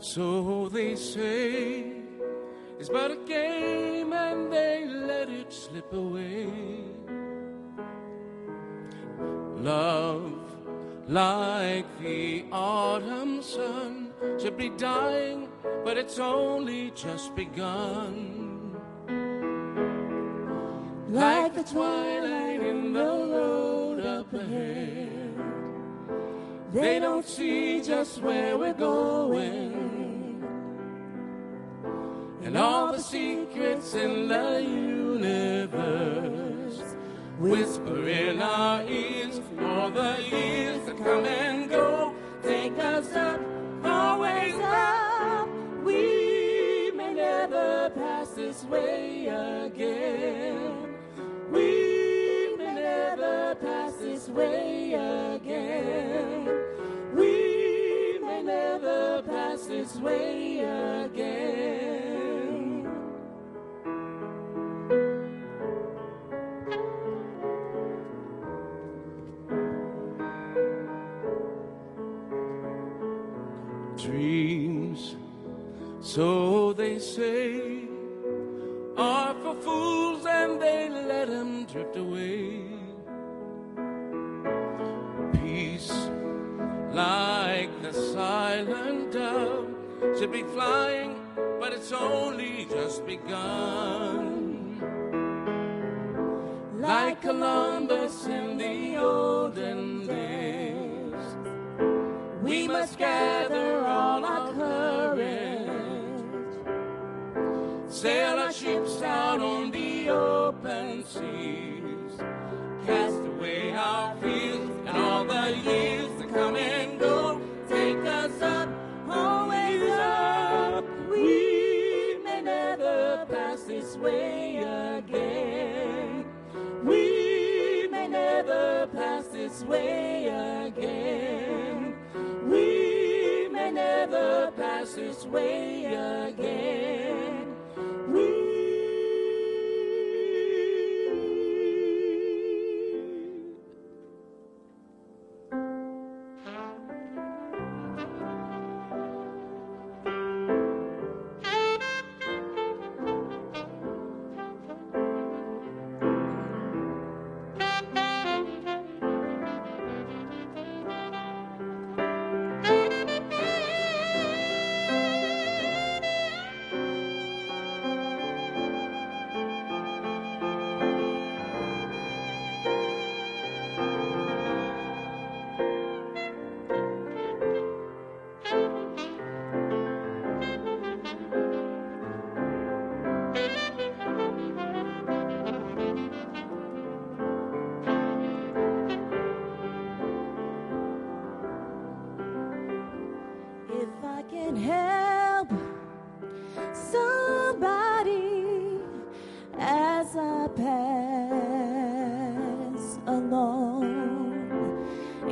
So they say it's but a game and they let it slip away. Love, like the autumn sun, should be dying, but it's only just begun. Like the twilight in the road up ahead, they don't see just where we're going, and all the secrets in the universe whisper in our ears for the years to come and go. Take us up, always up. We may never pass this way again. We may never pass this way again. We may never pass this way again. Dreams, so they say, are for fools and they let them drift away. Peace, like the silent dove, should be flying, but it's only just begun. Like Columbus in the olden days, we must gather all our courage, sail our ships out on the open seas, cast away our fears and all the years to come and go. Take us up, always up. We may never pass this way again. We may never pass this way again. We may never pass this way again.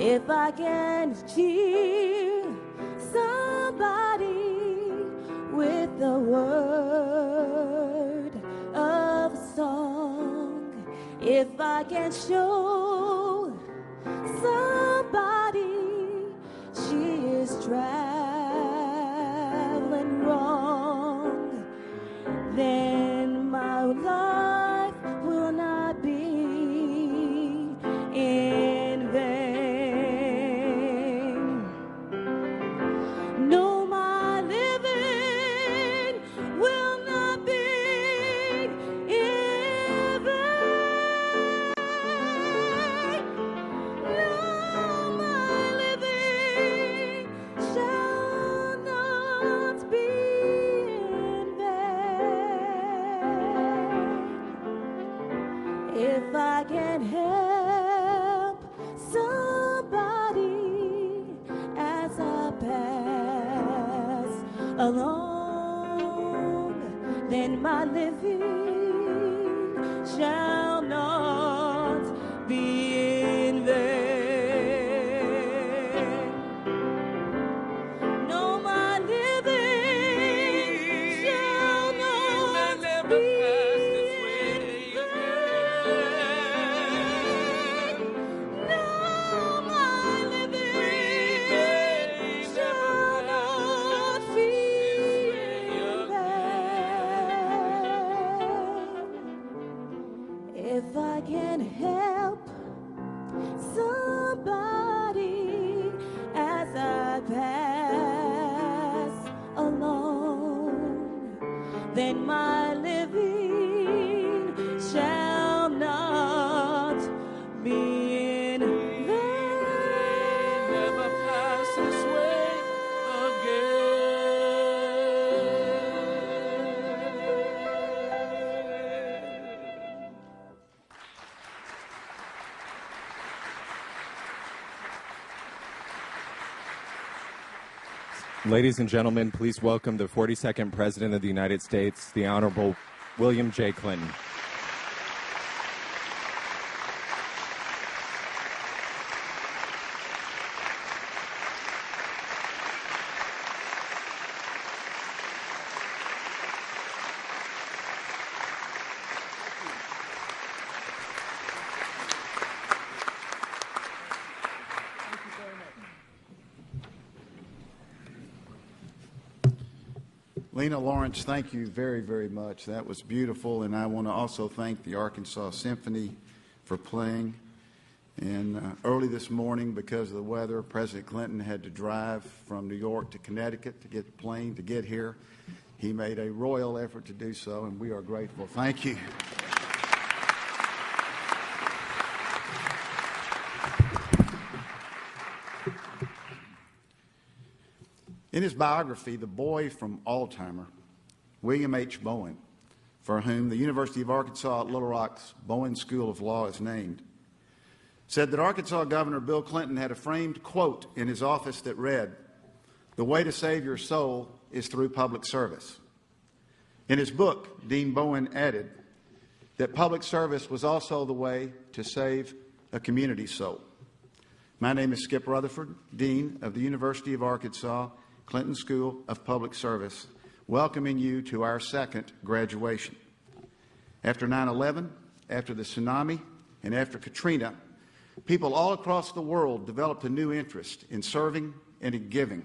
If I can cheer somebody with the word of song, if I can show somebody she is traveling wrong, then my life will not be in vain. No, my living will not be in vain. No, my living shall not be in vain. If I can help somebody as I pass along, then my living shall not be in vain. No, my living shall not be in vain. No, my living shall not be and my living shall not be in vain. Never pass this way again. Ladies and gentlemen, please welcome the 42nd President of the United States, the Honorable William J. Clinton. Lena Lawrence, thank you very, very much. That was beautiful, and I want to also thank the Arkansas Symphony for playing. And early this morning, because of the weather, President Clinton had to drive from New York to Connecticut to get the plane to get here. He made a royal effort to do so, and we are grateful. Thank you. In his biography, The Boy from Alzheimer, William H. Bowen, for whom the University of Arkansas at Little Rock's Bowen School of Law is named, said that Arkansas Governor Bill Clinton had a framed quote in his office that read, "The way to save your soul is through public service." In his book, Dean Bowen added that public service was also the way to save a community's soul. My name is Skip Rutherford, Dean of the University of Arkansas Clinton School of Public Service, welcoming you to our second graduation. After 9/11, after the tsunami, and after Katrina, people all across the world developed a new interest in serving and in giving.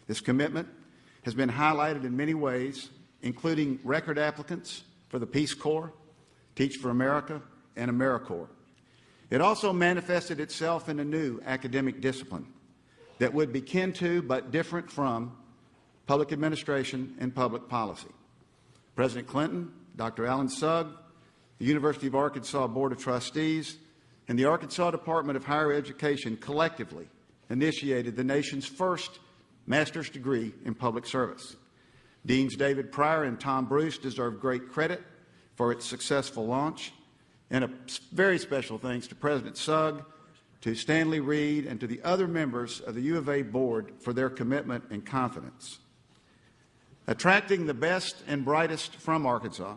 This commitment has been highlighted in many ways, including record applicants for the Peace Corps, Teach for America, and AmeriCorps. It also manifested itself in a new academic discipline that would be kin to but different from public administration and public policy. President Clinton, Dr. Alan Sugg, the University of Arkansas Board of Trustees, and the Arkansas Department of Higher Education collectively initiated the nation's first master's degree in public service. Deans David Pryor and Tom Bruce deserve great credit for its successful launch, and a very special thanks to President Sugg, to Stanley Reed, and to the other members of the U of A board for their commitment and confidence. Attracting the best and brightest from Arkansas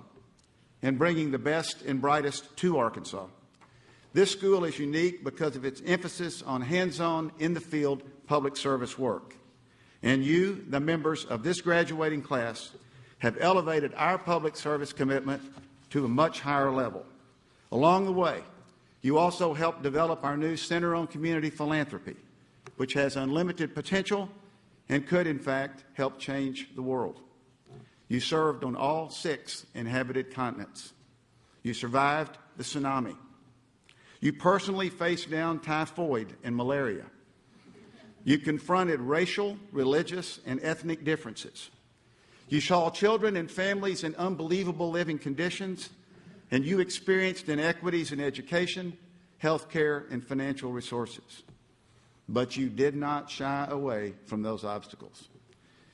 and bringing the best and brightest to Arkansas. This school is unique because of its emphasis on hands-on, in-the-field public service work. And you, the members of this graduating class, have elevated our public service commitment to a much higher level. Along the way, you also helped develop our new Center on Community Philanthropy, which has unlimited potential and could, in fact, help change the world. You served on all 6 inhabited continents. You survived the tsunami. You personally faced down typhoid and malaria. You confronted racial, religious, and ethnic differences. You saw children and families in unbelievable living conditions, and you experienced inequities in education, health care, and financial resources. But you did not shy away from those obstacles.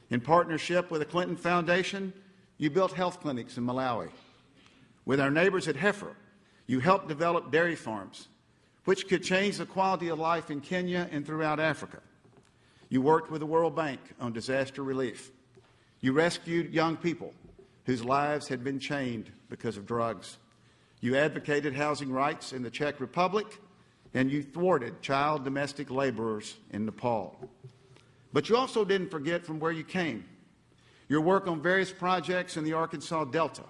In partnership with the Clinton Foundation, you built health clinics in Malawi. With our neighbors at Heifer, you helped develop dairy farms, which could change the quality of life in Kenya and throughout Africa. You worked with the World Bank on disaster relief. You rescued young people whose lives had been chained because of drugs. You advocated housing rights in the Czech Republic, and you thwarted child domestic laborers in Nepal. But you also didn't forget from where you came. Your work on various projects in the Arkansas Delta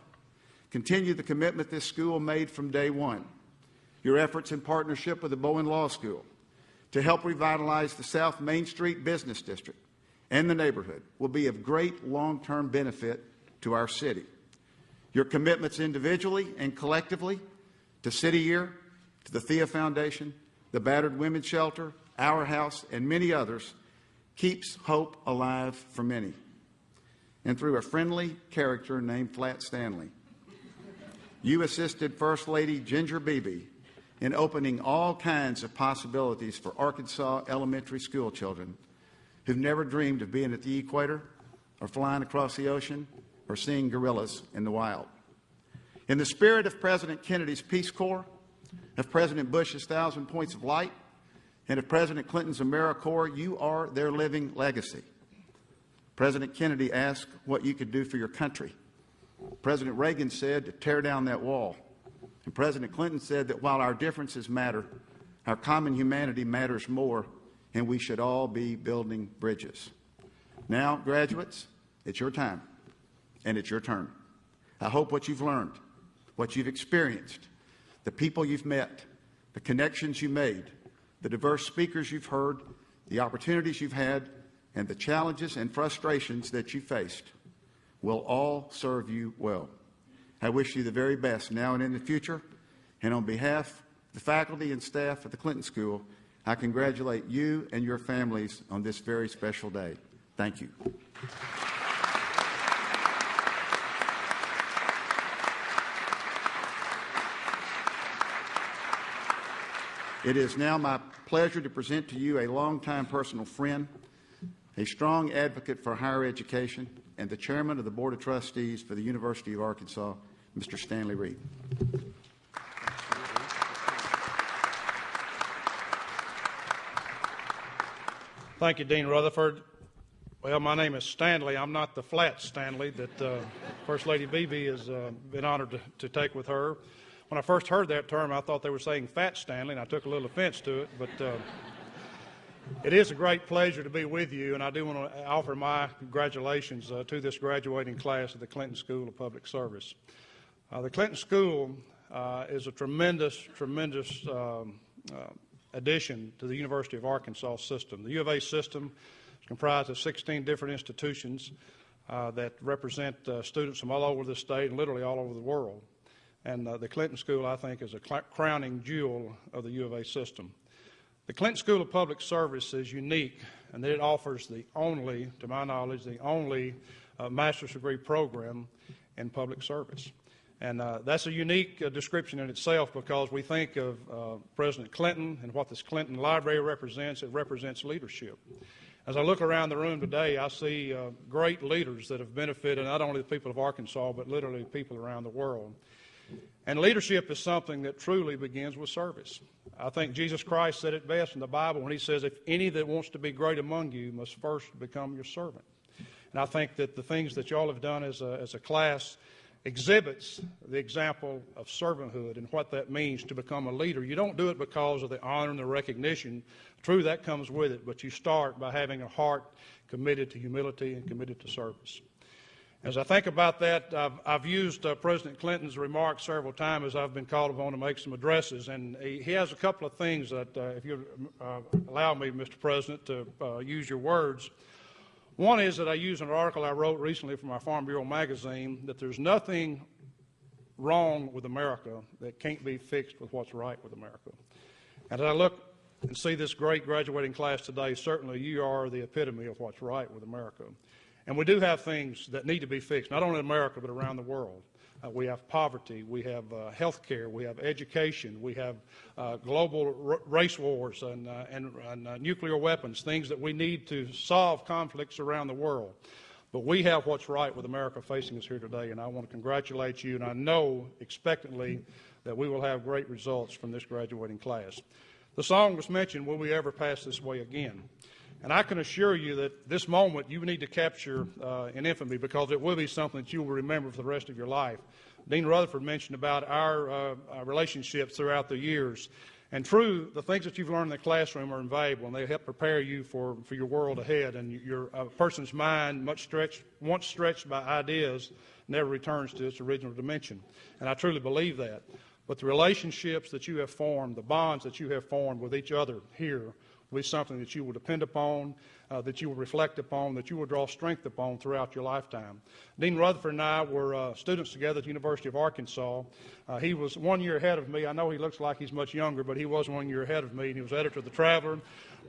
continued the commitment this school made from day one. Your efforts in partnership with the Bowen Law School to help revitalize the South Main Street Business District and the neighborhood will be of great long-term benefit to our city. Your commitments individually and collectively to City Year, to the Thea Foundation, the Battered Women's Shelter, Our House, and many others keeps hope alive for many. and through a friendly character named Flat Stanley. You assisted First Lady Ginger Beebe in opening all kinds of possibilities for Arkansas elementary school children who've never dreamed of being at the equator or flying across the ocean or seeing gorillas in the wild. In the spirit of President Kennedy's Peace Corps, of President Bush's 1,000 Points of Light, and of President Clinton's AmeriCorps, you are their living legacy. President Kennedy asked what you could do for your country. President Reagan said to tear down that wall. And President Clinton said that while our differences matter, our common humanity matters more, and we should all be building bridges. Now, graduates, it's your time, and it's your turn. I hope what you've learned, what you've experienced, the people you've met, the connections you made, the diverse speakers you've heard, the opportunities you've had, and the challenges and frustrations that you faced will all serve you well. I wish you the very best now and in the future, and on behalf of the faculty and staff at the Clinton School, I congratulate you and your families on this very special day. Thank you. It is now my pleasure to present to you a longtime personal friend, a strong advocate for higher education, and the chairman of the Board of Trustees for the University of Arkansas, Mr. Stanley Reed. Thank you, Dean Rutherford. Well, my name is Stanley. I'm not the Flat Stanley that First Lady Beebe has been honored to take with her. When I first heard that term, I thought they were saying Fat Stanley, and I took a little offense to it, but it is a great pleasure to be with you, and I do want to offer my congratulations to this graduating class of the Clinton School of Public Service. The Clinton School is a tremendous addition to the University of Arkansas system. The U of A system is comprised of 16 different institutions that represent students from all over the state and literally all over the world. And the Clinton School, I think, is a crowning jewel of the U of A system. The Clinton School of Public Service is unique in that it offers the only, to my knowledge, the only master's degree program in public service. And that's a unique description in itself because we think of President Clinton and what this Clinton Library represents. It represents leadership. As I look around the room today, I see great leaders that have benefited not only the people of Arkansas, but literally people around the world. And leadership is something that truly begins with service. I think Jesus Christ said it best in the Bible when he says, if any that wants to be great among you must first become your servant. And I think that the things that you all have done as a class exhibits the example of servanthood and what that means to become a leader. You don't do it because of the honor and the recognition. True, that comes with it, but you start by having a heart committed to humility and committed to service. As I think about that, I've used President Clinton's remarks several times as I've been called upon to make some addresses, and he has a couple of things that, if you allow me, Mr. President, to use your words. One is that I use an article I wrote recently from our Farm Bureau magazine that there's nothing wrong with America that can't be fixed with what's right with America. And as I look and see this great graduating class today, certainly you are the epitome of what's right with America. And we do have things that need to be fixed, not only in America, but around the world. We have poverty, we have health care, we have education, we have global race wars and nuclear weapons, things that we need to solve conflicts around the world. But we have what's right with America facing us here today, and I want to congratulate you, and I know expectantly that we will have great results from this graduating class. The song was mentioned, Will We Ever Pass This Way Again? And I can assure you that this moment you need to capture in infamy because it will be something that you will remember for the rest of your life. Dean Rutherford mentioned about our relationships throughout the years. And true, the things that you've learned in the classroom are invaluable, and they help prepare you for your world ahead. And your person's mind, once stretched by ideas, never returns to its original dimension. And I truly believe that. But the relationships that you have formed, the bonds that you have formed with each other here, will be something that you will depend upon, that you will reflect upon, that you will draw strength upon throughout your lifetime. Dean Rutherford and I were students together at the University of Arkansas. He was 1 year ahead of me. I know he looks like he's much younger, but he was 1 year ahead of me, and he was editor of the Traveler.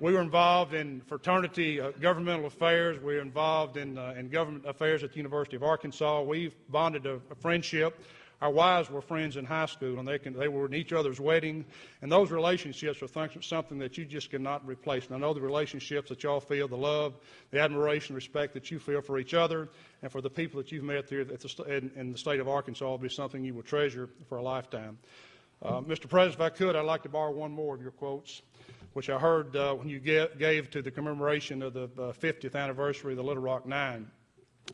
We were involved in fraternity governmental affairs. We were involved in government affairs at the University of Arkansas. We've bonded a friendship. Our wives were friends in high school, and they were in each other's wedding. And those relationships are something that you just cannot replace. And I know the relationships that y'all feel, the love, the admiration, respect that you feel for each other and for the people that you've met here in the state of Arkansas will be something you will treasure for a lifetime. Mr. President, if I could, I'd like to borrow one more of your quotes, which I heard when you gave to the commemoration of the 50th anniversary of the Little Rock Nine.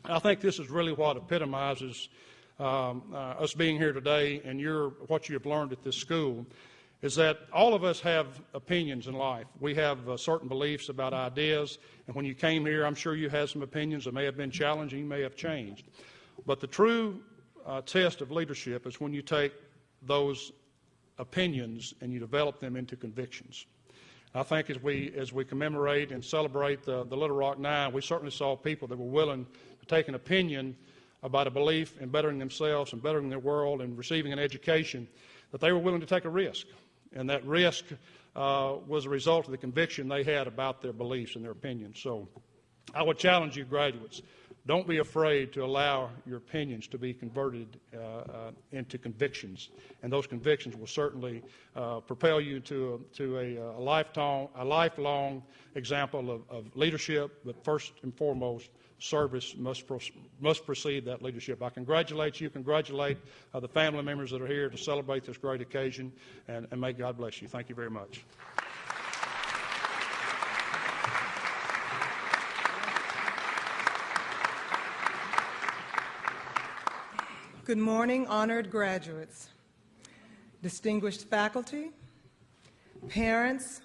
I think this is really what epitomizes us being here today and what you have learned at this school, is that all of us have opinions in life. We have certain beliefs about ideas, and when you came here, I'm sure you had some opinions that may have been challenging, may have changed. But the true test of leadership is when you take those opinions and you develop them into convictions. I think as we commemorate and celebrate the Little Rock Nine, we certainly saw people that were willing to take an opinion about a belief in bettering themselves and bettering their world and receiving an education, that they were willing to take a risk. And that risk was a result of the conviction they had about their beliefs and their opinions. So I would challenge you, graduates, don't be afraid to allow your opinions to be converted into convictions. And those convictions will certainly propel you to a lifelong example of leadership, but first and foremost, service must precede that leadership. I congratulate you, congratulate the family members that are here to celebrate this great occasion, and may God bless you. Thank you very much. Good morning, honored graduates, distinguished faculty, parents,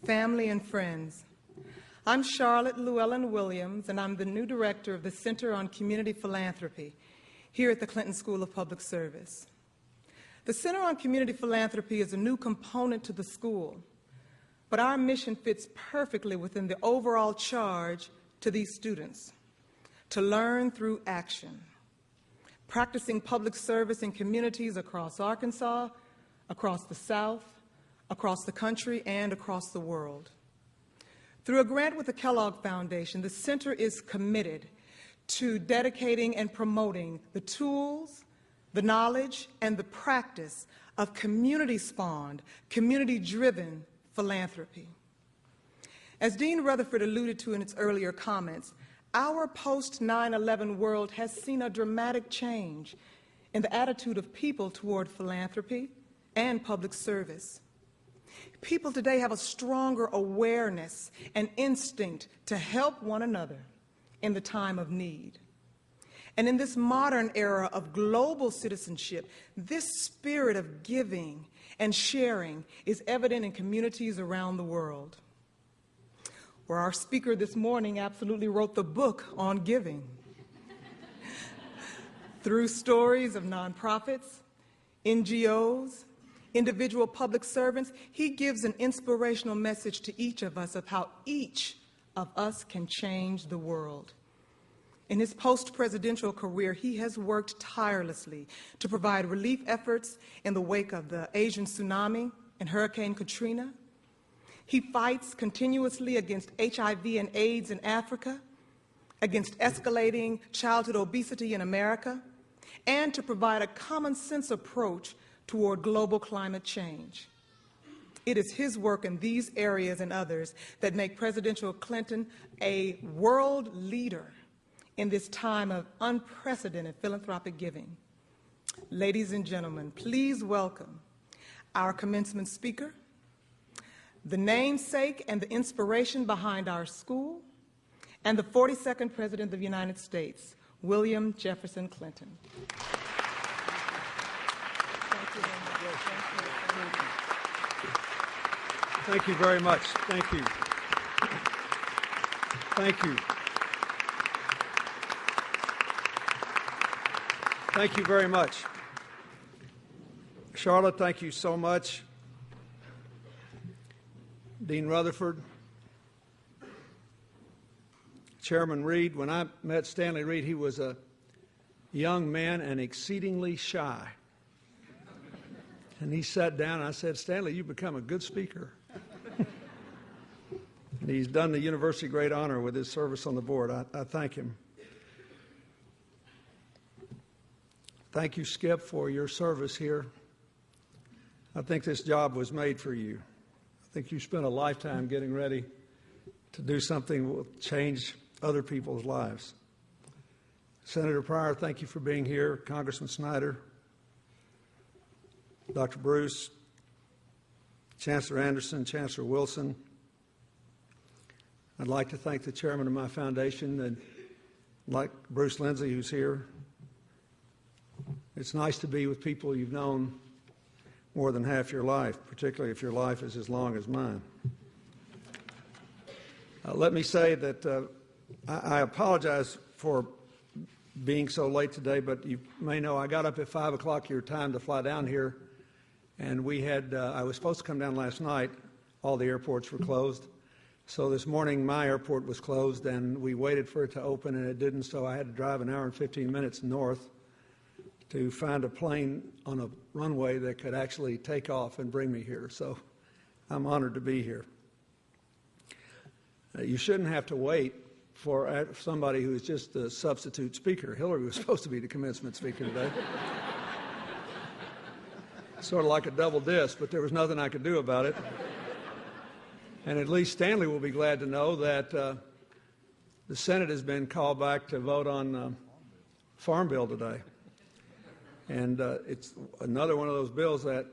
family, and friends. I'm Charlotte Llewellyn Williams, and I'm the new director of the Center on Community Philanthropy here at the Clinton School of Public Service. The Center on Community Philanthropy is a new component to the school, but our mission fits perfectly within the overall charge to these students: to learn through action, practicing public service in communities across Arkansas, across the South, across the country, and across the world. Through a grant with the Kellogg Foundation, the Center is committed to dedicating and promoting the tools, the knowledge, and the practice of community-spawned, community-driven philanthropy. As Dean Rutherford alluded to in its earlier comments, our post-9/11 world has seen a dramatic change in the attitude of people toward philanthropy and public service. People today have a stronger awareness and instinct to help one another in the time of need. And in this modern era of global citizenship, this spirit of giving and sharing is evident in communities around the world, where our speaker this morning absolutely wrote the book on giving. Through stories of nonprofits, NGOs, individual public servants, he gives an inspirational message to each of us of how each of us can change the world. In his post-presidential career, he has worked tirelessly to provide relief efforts in the wake of the Asian tsunami and Hurricane Katrina. He fights continuously against HIV and AIDS in Africa, against escalating childhood obesity in America, and to provide a common-sense approach toward global climate change. It is his work in these areas and others that make President Clinton a world leader in this time of unprecedented philanthropic giving. Ladies and gentlemen, please welcome our commencement speaker, the namesake and the inspiration behind our school, and the 42nd President of the United States, William Jefferson Clinton. Thank you very much. Thank you. Thank you. Thank you very much. Charlotte, thank you so much. Dean Rutherford, Chairman Reed. When I met Stanley Reed, he was a young man and exceedingly shy. And he sat down and I said, Stanley, you've become a good speaker. And he's done the university great honor with his service on the board. I thank him. Thank you, Skip, for your service here. I think this job was made for you. I think you spent a lifetime getting ready to do something that will change other people's lives. Senator Pryor, thank you for being here. Congressman Snyder, Dr. Bruce, Chancellor Anderson, Chancellor Wilson. I'd like to thank the chairman of my foundation, and like Bruce Lindsay, who's here. It's nice to be with people you've known more than half your life, particularly if your life is as long as mine. Let me say that I apologize for being so late today, but you may know I got up at 5 o'clock your time to fly down here, and I was supposed to come down last night. All the airports were closed. So this morning my airport was closed, and we waited for it to open, and it didn't, so I had to drive an hour and 15 minutes north to find a plane on a runway that could actually take off and bring me here. So I'm honored to be here. You shouldn't have to wait for somebody who is just a substitute speaker. Hillary was supposed to be the commencement speaker today. Sort of like a double disc, but there was nothing I could do about it. And at least Stanley will be glad to know that the Senate has been called back to vote on Farm Bill today. And it's another one of those bills that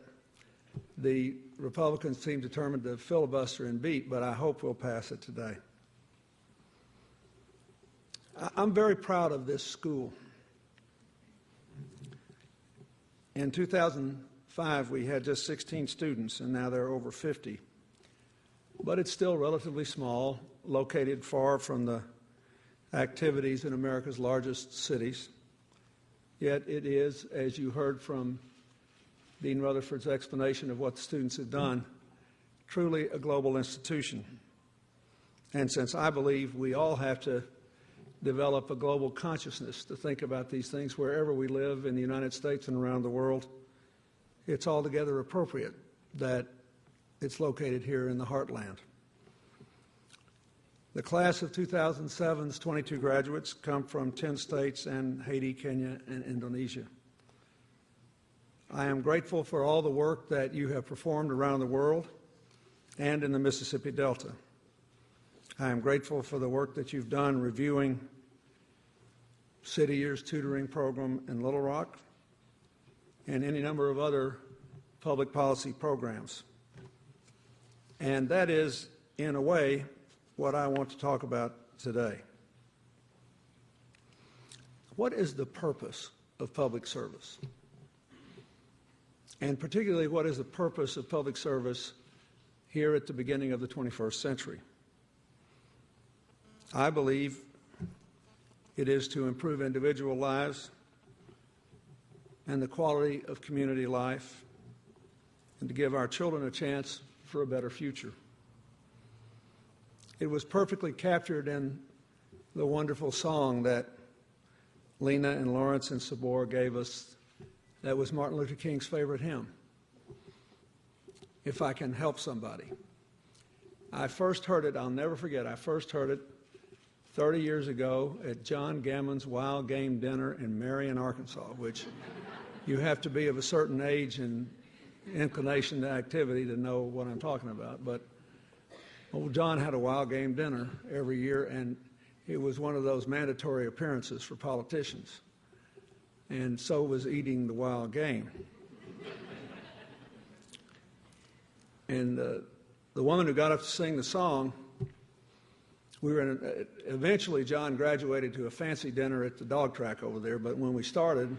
the Republicans seem determined to filibuster and beat, but I hope we'll pass it today. I'm very proud of this school. In 2005, we had just 16 students, and now there are over 50. But it's still relatively small, located far from the activities in America's largest cities. Yet it is, as you heard from Dean Rutherford's explanation of what the students have done, truly a global institution. And since I believe we all have to develop a global consciousness to think about these things wherever we live in the United States and around the world, it's altogether appropriate that it's located here in the heartland. The class of 2007's 22 graduates come from 10 states and Haiti, Kenya, and Indonesia. I am grateful for all the work that you have performed around the world and in the Mississippi Delta. I am grateful for the work that you've done reviewing City Years tutoring program in Little Rock and any number of other public policy programs. And that is, in a way, what I want to talk about today. What is the purpose of public service? And particularly, what is the purpose of public service here at the beginning of the 21st century? I believe it is to improve individual lives and the quality of community life, and to give our children a chance for a better future. It was perfectly captured in the wonderful song that Lena and Lawrence and Sabor gave us. That was Martin Luther King's favorite hymn, If I Can Help Somebody. I first heard it, I'll never forget, I first heard it 30 years ago at John Gammon's Wild Game Dinner in Marion, Arkansas, which you have to be of a certain age and inclination to activity to know what I'm talking about. But old John had a wild game dinner every year, and it was one of those mandatory appearances for politicians. And so was eating the wild game. And the woman who got up to sing the song, eventually John graduated to a fancy dinner at the dog track over there, but when we started,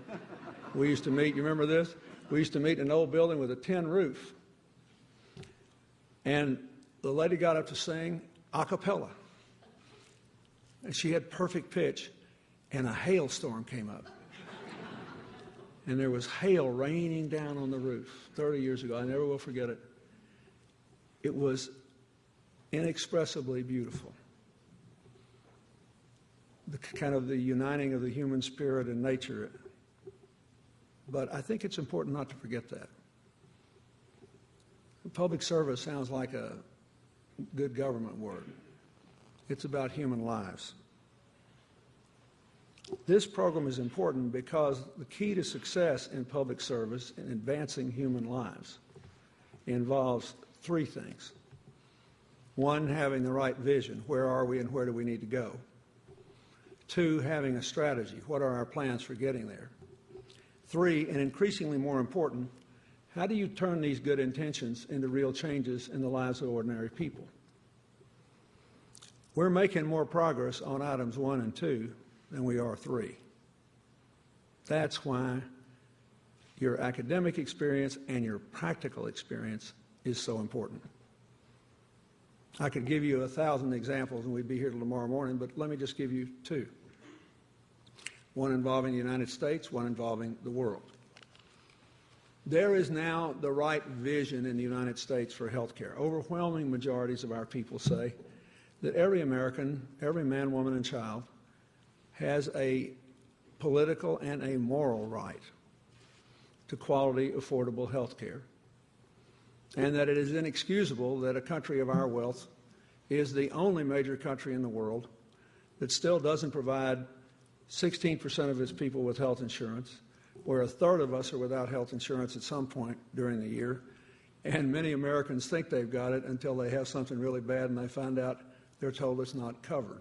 we used to meet, you remember this? We used to meet in an old building with a tin roof. And the lady got up to sing a cappella. And she had perfect pitch, and a hailstorm came up. And there was hail raining down on the roof 30 years ago. I never will forget it. It was inexpressibly beautiful. The kind of the uniting of the human spirit and nature. But I think it's important not to forget that. Public service sounds like a good government word. It's about human lives. This program is important because the key to success in public service in advancing human lives involves three things. One, having the right vision. Where are we and where do we need to go? Two, having a strategy. What are our plans for getting there? Three, and increasingly more important, how do you turn these good intentions into real changes in the lives of ordinary people? We're making more progress on items 1 and 2 than we are 3. That's why your academic experience and your practical experience is so important. I could give you 1,000 examples and we'd be here till tomorrow morning, but let me just give you 2. One involving the United States, one involving the world. There is now the right vision in the United States for health care. Overwhelming majorities of our people say that every American, every man, woman, and child has a political and a moral right to quality, affordable health care, and that it is inexcusable that a country of our wealth is the only major country in the world that still doesn't provide 16% of its people with health insurance, where 1/3 of us are without health insurance at some point during the year, and many Americans think they've got it until they have something really bad and they find out they're told it's not covered.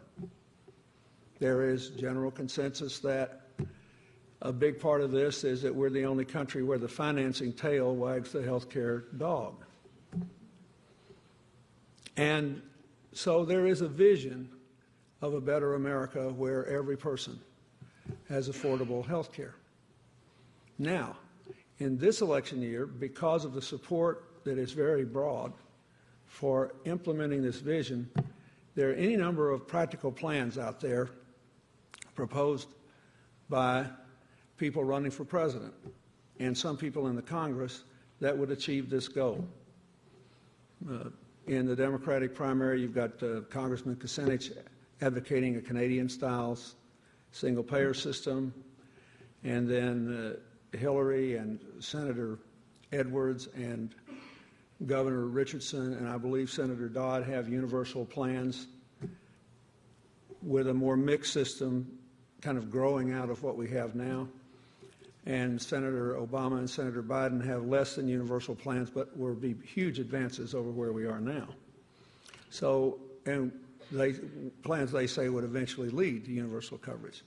There is general consensus that a big part of this is that we're the only country where the financing tail wags the health care dog. And so there is a vision of a better America where every person has affordable health care. Now, in this election year, because of the support that is very broad for implementing this vision, there are any number of practical plans out there proposed by people running for president and some people in the Congress that would achieve this goal. In the Democratic primary, you've got Congressman Kucinich advocating a Canadian-style single-payer system, and then Hillary and Senator Edwards and Governor Richardson and I believe Senator Dodd have universal plans with a more mixed system kind of growing out of what we have now. And Senator Obama and Senator Biden have less than universal plans, but will be huge advances over where we are now. So, and plans they say would eventually lead to universal coverage.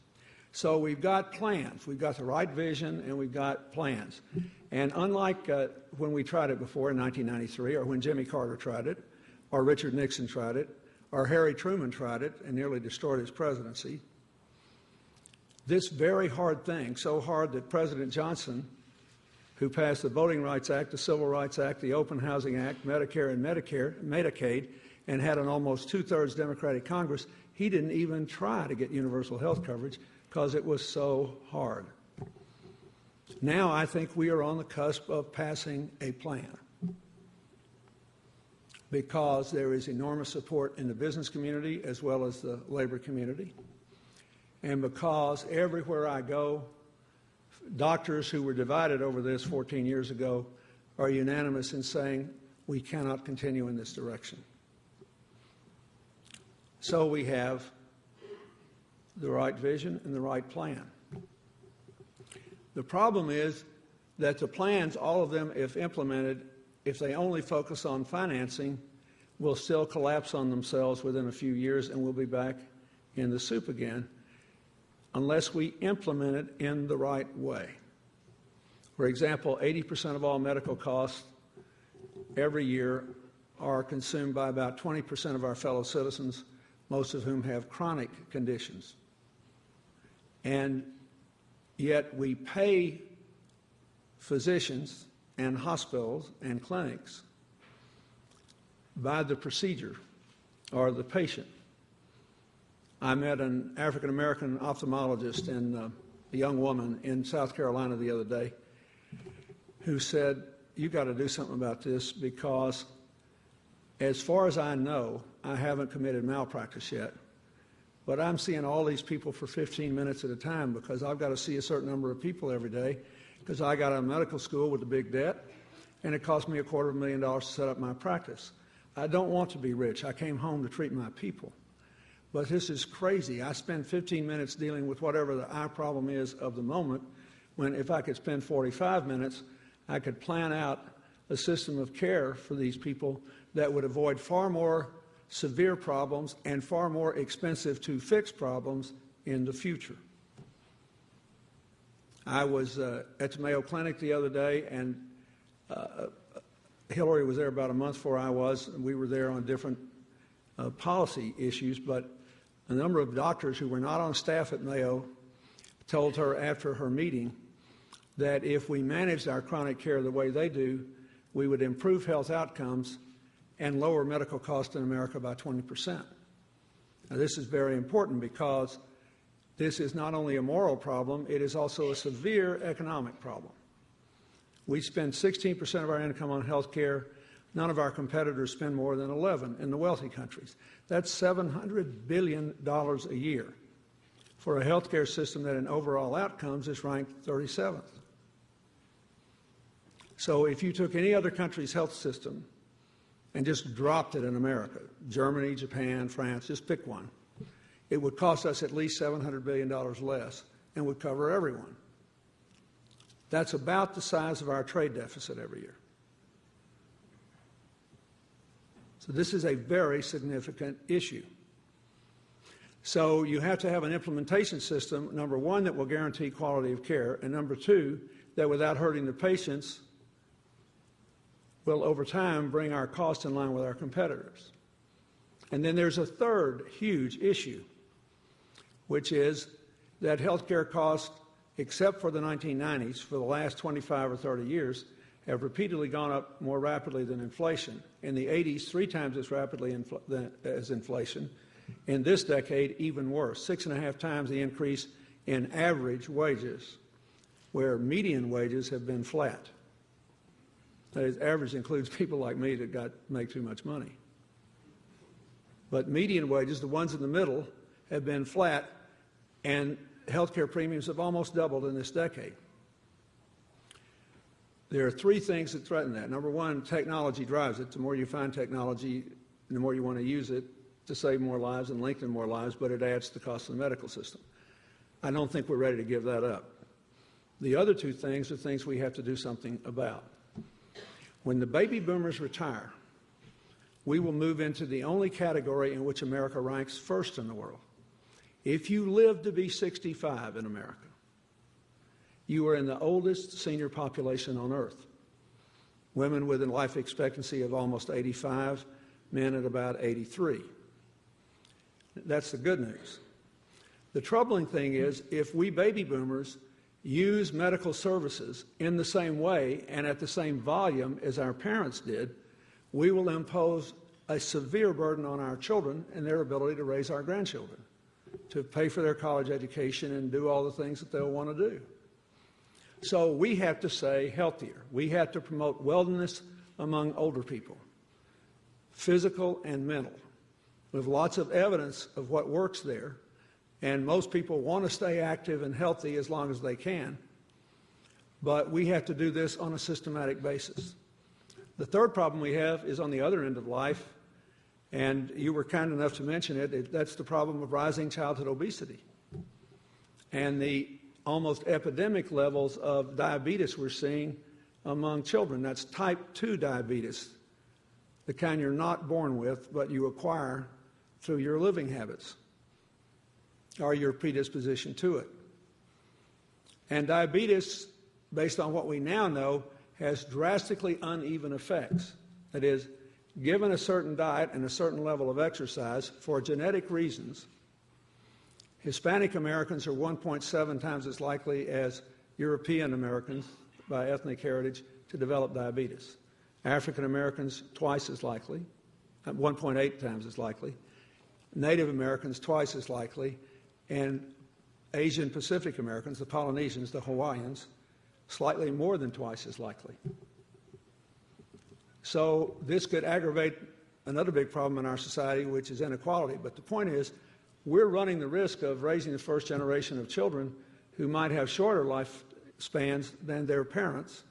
So we've got plans. We've got the right vision, and we've got plans. And unlike when we tried it before in 1993, or when Jimmy Carter tried it, or Richard Nixon tried it, or Harry Truman tried it and nearly destroyed his presidency, this very hard thing, so hard that President Johnson, who passed the Voting Rights Act, the Civil Rights Act, the Open Housing Act, Medicare and Medicaid, and had an almost 2/3 Democratic Congress, he didn't even try to get universal health coverage because it was so hard. Now I think we are on the cusp of passing a plan because there is enormous support in the business community as well as the labor community, and because everywhere I go, doctors who were divided over this 14 years ago are unanimous in saying we cannot continue in this direction. So we have the right vision and the right plan. The problem is that the plans, all of them, if implemented, if they only focus on financing, will still collapse on themselves within a few years and we'll be back in the soup again unless we implement it in the right way. For example, 80% of all medical costs every year are consumed by about 20% of our fellow citizens, most of whom have chronic conditions. And yet we pay physicians and hospitals and clinics by the procedure or the patient. I met an African-American ophthalmologist and a young woman in South Carolina the other day who said, "You've got to do something about this because As far as I know, I haven't committed malpractice yet, but I'm seeing all these people for 15 minutes at a time because I've got to see a certain number of people every day because I got out of medical school with a big debt, and it cost me $250,000 to set up my practice. I don't want to be rich. I came home to treat my people. But this is crazy. I spend 15 minutes dealing with whatever the eye problem is of the moment, when if I could spend 45 minutes, I could plan out a system of care for these people that would avoid far more severe problems and far more expensive to fix problems in the future. I was at the Mayo Clinic the other day, and Hillary was there about a month before I was, and we were there on different policy issues, but a number of doctors who were not on staff at Mayo told her after her meeting that if we managed our chronic care the way they do, we would improve health outcomes and lower medical costs in America by 20%. Now, this is very important because this is not only a moral problem, it is also a severe economic problem. We spend 16% of our income on health care. None of our competitors spend more than 11 in the wealthy countries. That's $700 billion a year for a healthcare system that in overall outcomes is ranked 37th. So if you took any other country's health system and just dropped it in America, Germany, Japan, France, just pick one, it would cost us at least $700 billion less and would cover everyone. That's about the size of our trade deficit every year. So this is a very significant issue. So you have to have an implementation system, number one, that will guarantee quality of care, and number two, that without hurting the patients will over time bring our costs in line with our competitors. And then there's a third huge issue, which is that healthcare costs, except for the 1990s, for the last 25 or 30 years, have repeatedly gone up more rapidly than inflation. In the 80s, 3 times as rapidly as inflation. In this decade, even worse, 6.5 times the increase in average wages, where median wages have been flat. That is, average includes people like me that make too much money. But median wages, the ones in the middle, have been flat, and healthcare premiums have almost doubled in this decade. There are 3 things that threaten that. Number one, technology drives it. The more you find technology, the more you want to use it to save more lives and lengthen more lives, but it adds to the cost of the medical system. I don't think we're ready to give that up. The other 2 things are things we have to do something about. When the baby boomers retire, we will move into the only category in which America ranks first in the world. If you live to be 65 in America, you are in the oldest senior population on earth. Women with a life expectancy of almost 85, men at about 83. That's the good news. The troubling thing is, if we baby boomers use medical services in the same way and at the same volume as our parents did, we will impose a severe burden on our children and their ability to raise our grandchildren, to pay for their college education and do all the things that they'll want to do. So we have to say healthier. We have to promote wellness among older people, physical and mental, with lots of evidence of what works there. And most people want to stay active and healthy as long as they can. But we have to do this on a systematic basis. The third problem we have is on the other end of life, and you were kind enough to mention it. That's the problem of rising childhood obesity and the almost epidemic levels of diabetes we're seeing among children. That's type 2 diabetes, the kind you're not born with, but you acquire through your living habits or your predisposition to it. And diabetes, based on what we now know, has drastically uneven effects. That is, given a certain diet and a certain level of exercise, for genetic reasons, Hispanic Americans are 1.7 times as likely as European Americans by ethnic heritage to develop diabetes. African Americans, twice as likely, 1.8 times as likely. Native Americans, twice as likely. And Asian Pacific Americans, the Polynesians, the Hawaiians, slightly more than twice as likely. So this could aggravate another big problem in our society, which is inequality. But the point is, we're running the risk of raising the first generation of children who might have shorter lifespans than their parents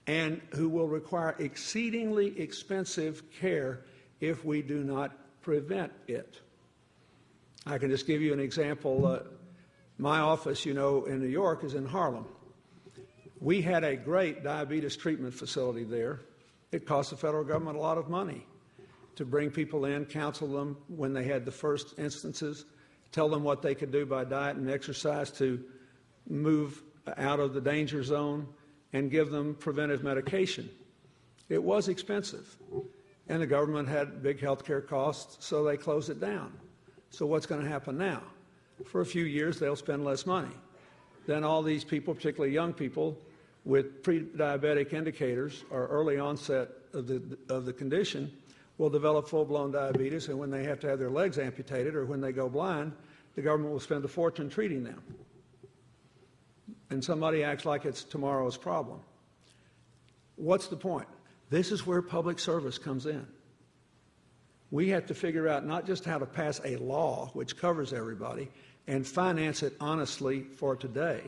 and who will require exceedingly expensive care if we do not prevent it. I can just give you an example. My office, in New York is in Harlem. We had a great diabetes treatment facility there. It cost the federal government a lot of money to bring people in, counsel them when they had the first instances, tell them what they could do by diet and exercise to move out of the danger zone, and give them preventive medication. It was expensive, and the government had big health care costs, so they closed it down. So what's going to happen now? For a few years, they'll spend less money. Then all these people, particularly young people with pre-diabetic indicators or early onset of the condition, will develop full-blown diabetes, and when they have to have their legs amputated or when they go blind, the government will spend a fortune treating them. And somebody acts like it's tomorrow's problem. What's the point? This is where public service comes in. We have to figure out not just how to pass a law which covers everybody and finance it honestly for today.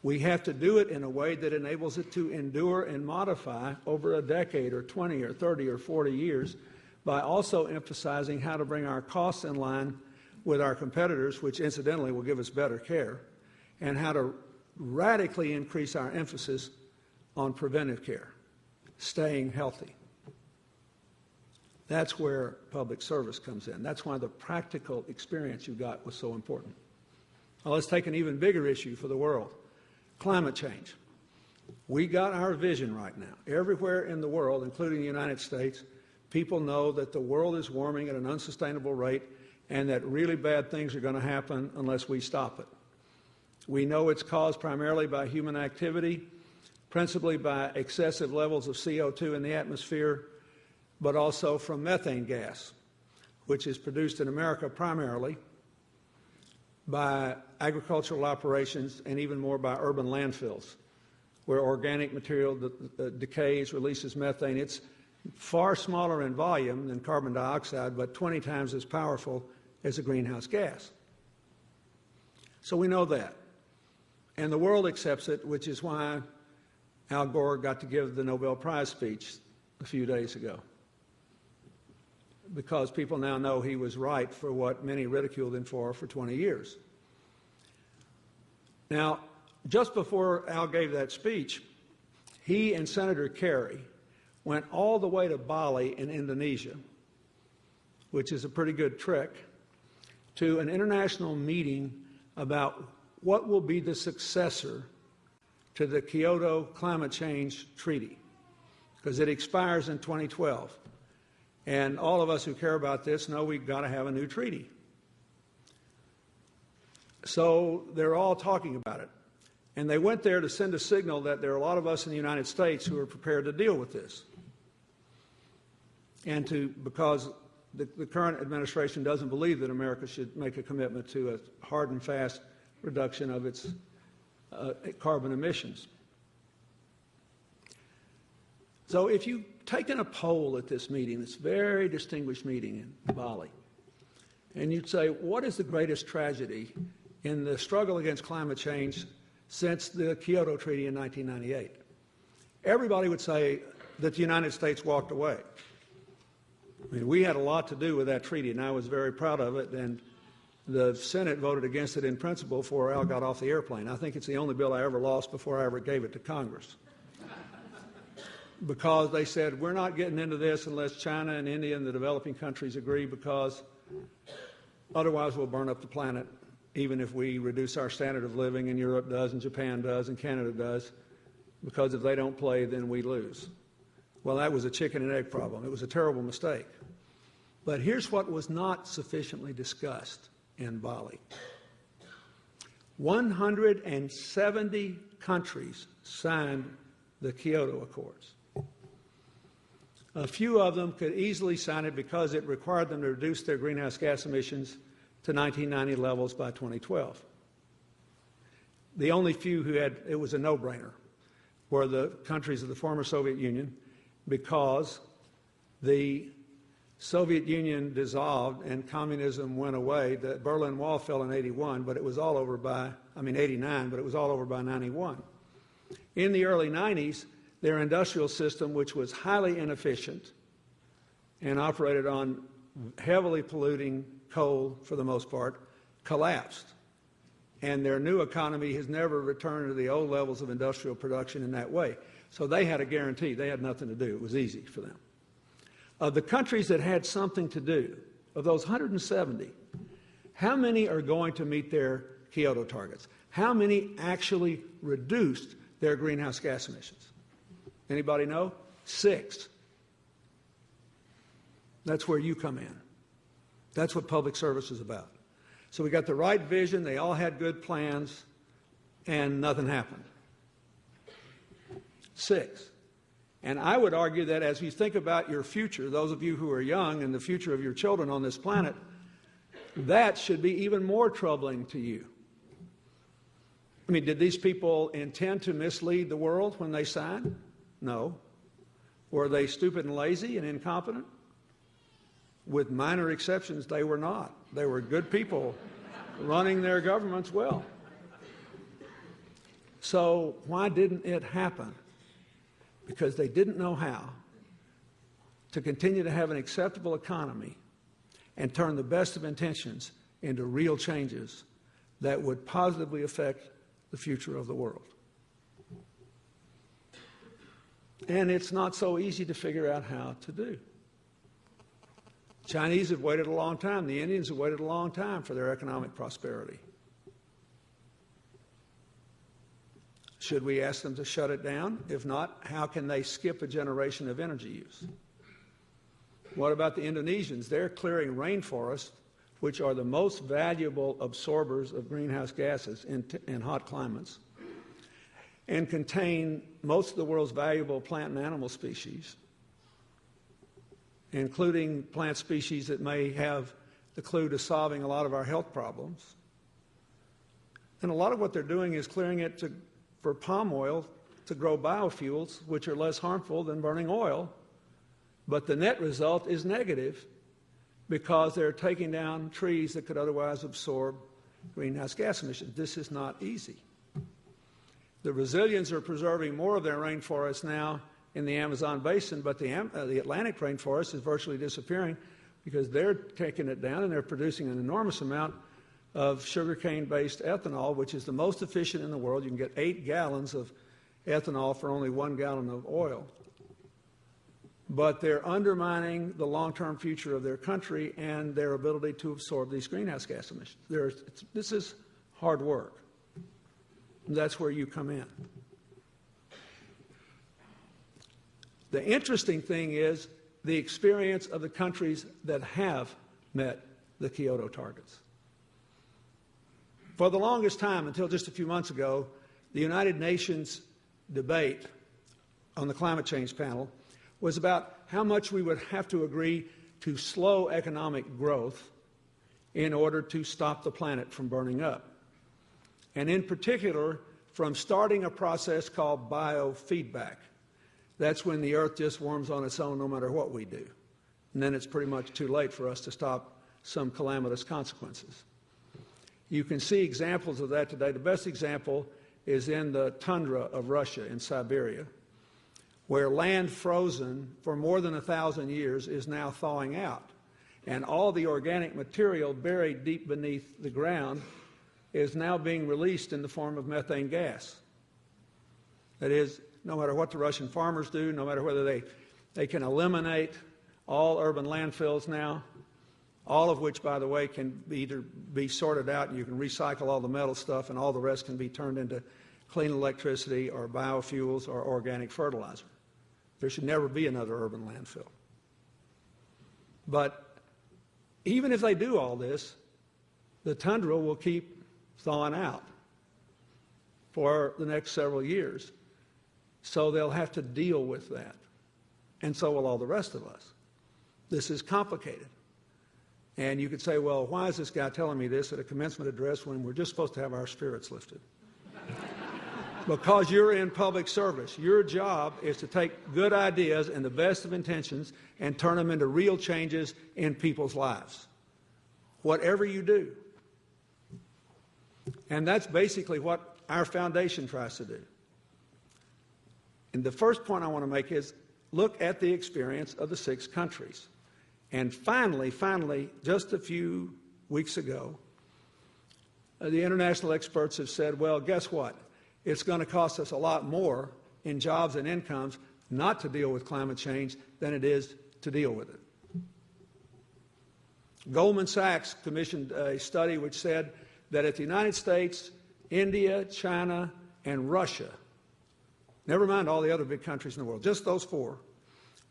We have to do it in a way that enables it to endure and modify over a decade or 20 or 30 or 40 years by also emphasizing how to bring our costs in line with our competitors, which incidentally will give us better care, and how to radically increase our emphasis on preventive care, staying healthy. That's where public service comes in. That's why the practical experience you got was so important. Now let's take an even bigger issue for the world, climate change. We got our vision right now. Everywhere in the world, including the United States, people know that the world is warming at an unsustainable rate and that really bad things are going to happen unless we stop it. We know it's caused primarily by human activity, principally by excessive levels of CO2 in the atmosphere, but also from methane gas, which is produced in America primarily by agricultural operations and even more by urban landfills, where organic material decays, releases methane. It's far smaller in volume than carbon dioxide, but 20 times as powerful as a greenhouse gas. So we know that. And the world accepts it, which is why Al Gore got to give the Nobel Prize speech a few days ago, because people now know he was right for what many ridiculed him for 20 years. Now, just before Al gave that speech, he and Senator Kerry went all the way to Bali in Indonesia, which is a pretty good trick, to an international meeting about what will be the successor to the Kyoto Climate Change Treaty, because it expires in 2012. And all of us who care about this know we've got to have a new treaty. So they're all talking about it. And they went there to send a signal that there are a lot of us in the United States who are prepared to deal with this. And because the current administration doesn't believe that America should make a commitment to a hard and fast reduction of its carbon emissions. So if you've taken a poll at this meeting, this very distinguished meeting in Bali, and you'd say, what is the greatest tragedy in the struggle against climate change since the Kyoto Treaty in 1998? Everybody would say that the United States walked away. I mean, we had a lot to do with that treaty, and I was very proud of it, and the Senate voted against it in principle before Al got off the airplane. I think it's the only bill I ever lost before I ever gave it to Congress, because they said, we're not getting into this unless China and India and the developing countries agree, because otherwise we'll burn up the planet, even if we reduce our standard of living, and Europe does, and Japan does, and Canada does, because if they don't play, then we lose. Well, that was a chicken and egg problem. It was a terrible mistake. But here's what was not sufficiently discussed in Bali. 170 countries signed the Kyoto Accords. A few of them could easily sign it because it required them to reduce their greenhouse gas emissions to 1990 levels by 2012. The only few who had, it was a no-brainer, were the countries of the former Soviet Union, because the Soviet Union dissolved and communism went away. The Berlin Wall fell in 81, but it was all over by, 89, but it was all over by 91. In the early 90s, their industrial system, which was highly inefficient and operated on heavily polluting coal for the most part, collapsed. And their new economy has never returned to the old levels of industrial production in that way. So they had a guarantee. They had nothing to do. It was easy for them. Of the countries that had something to do, of those 170, how many are going to meet their Kyoto targets? How many actually reduced their greenhouse gas emissions? Anybody know? 6. That's where you come in. That's what public service is about. So we got the right vision, they all had good plans, and nothing happened. 6. And I would argue that as you think about your future, those of you who are young and the future of your children on this planet, that should be even more troubling to you. I mean, did these people intend to mislead the world when they signed? No. Were they stupid and lazy and incompetent? With minor exceptions, they were not. They were good people running their governments well. So why didn't it happen? Because they didn't know how to continue to have an acceptable economy and turn the best of intentions into real changes that would positively affect the future of the world. And it's not so easy to figure out how to do. Chinese have waited a long time. The Indians have waited a long time for their economic prosperity. Should we ask them to shut it down? If not, how can they skip a generation of energy use? What about the Indonesians? They're clearing rainforests, which are the most valuable absorbers of greenhouse gases in hot climates, and contain most of the world's valuable plant and animal species, including plant species that may have the clue to solving a lot of our health problems. And a lot of what they're doing is clearing it for palm oil to grow biofuels, which are less harmful than burning oil. But the net result is negative because they're taking down trees that could otherwise absorb greenhouse gas emissions. This is not easy. The Brazilians are preserving more of their rainforests now in the Amazon basin, but the Atlantic rainforest is virtually disappearing because they're taking it down and they're producing an enormous amount of sugarcane-based ethanol, which is the most efficient in the world. You can get 8 gallons of ethanol for only 1 gallon of oil. But they're undermining the long-term future of their country and their ability to absorb these greenhouse gas emissions. This is hard work. And that's where you come in. The interesting thing is the experience of the countries that have met the Kyoto targets. For the longest time, until just a few months ago, the United Nations debate on the climate change panel was about how much we would have to agree to slow economic growth in order to stop the planet from burning up. And in particular, from starting a process called biofeedback. That's when the earth just warms on its own no matter what we do. And then it's pretty much too late for us to stop some calamitous consequences. You can see examples of that today. The best example is in the tundra of Russia in Siberia, where land frozen for more than 1,000 years is now thawing out. And all the organic material buried deep beneath the ground is now being released in the form of methane gas. That is, no matter what the Russian farmers do, no matter whether they can eliminate all urban landfills now, all of which, by the way, can either be sorted out and you can recycle all the metal stuff and all the rest can be turned into clean electricity or biofuels or organic fertilizer. There should never be another urban landfill. But even if they do all this, the tundra will keep thawing out for the next several years. So they'll have to deal with that. And so will all the rest of us. This is complicated. And you could say, well, why is this guy telling me this at a commencement address when we're just supposed to have our spirits lifted? Because you're in public service. Your job is to take good ideas and the best of intentions and turn them into real changes in people's lives. Whatever you do. And that's basically what our foundation tries to do. And the first point I want to make is look at the experience of the 6 countries. And finally, just a few weeks ago, the international experts have said, well, guess what? It's going to cost us a lot more in jobs and incomes not to deal with climate change than it is to deal with it. Goldman Sachs commissioned a study which said that if the United States, India, China, and Russia, never mind all the other big countries in the world, just those 4,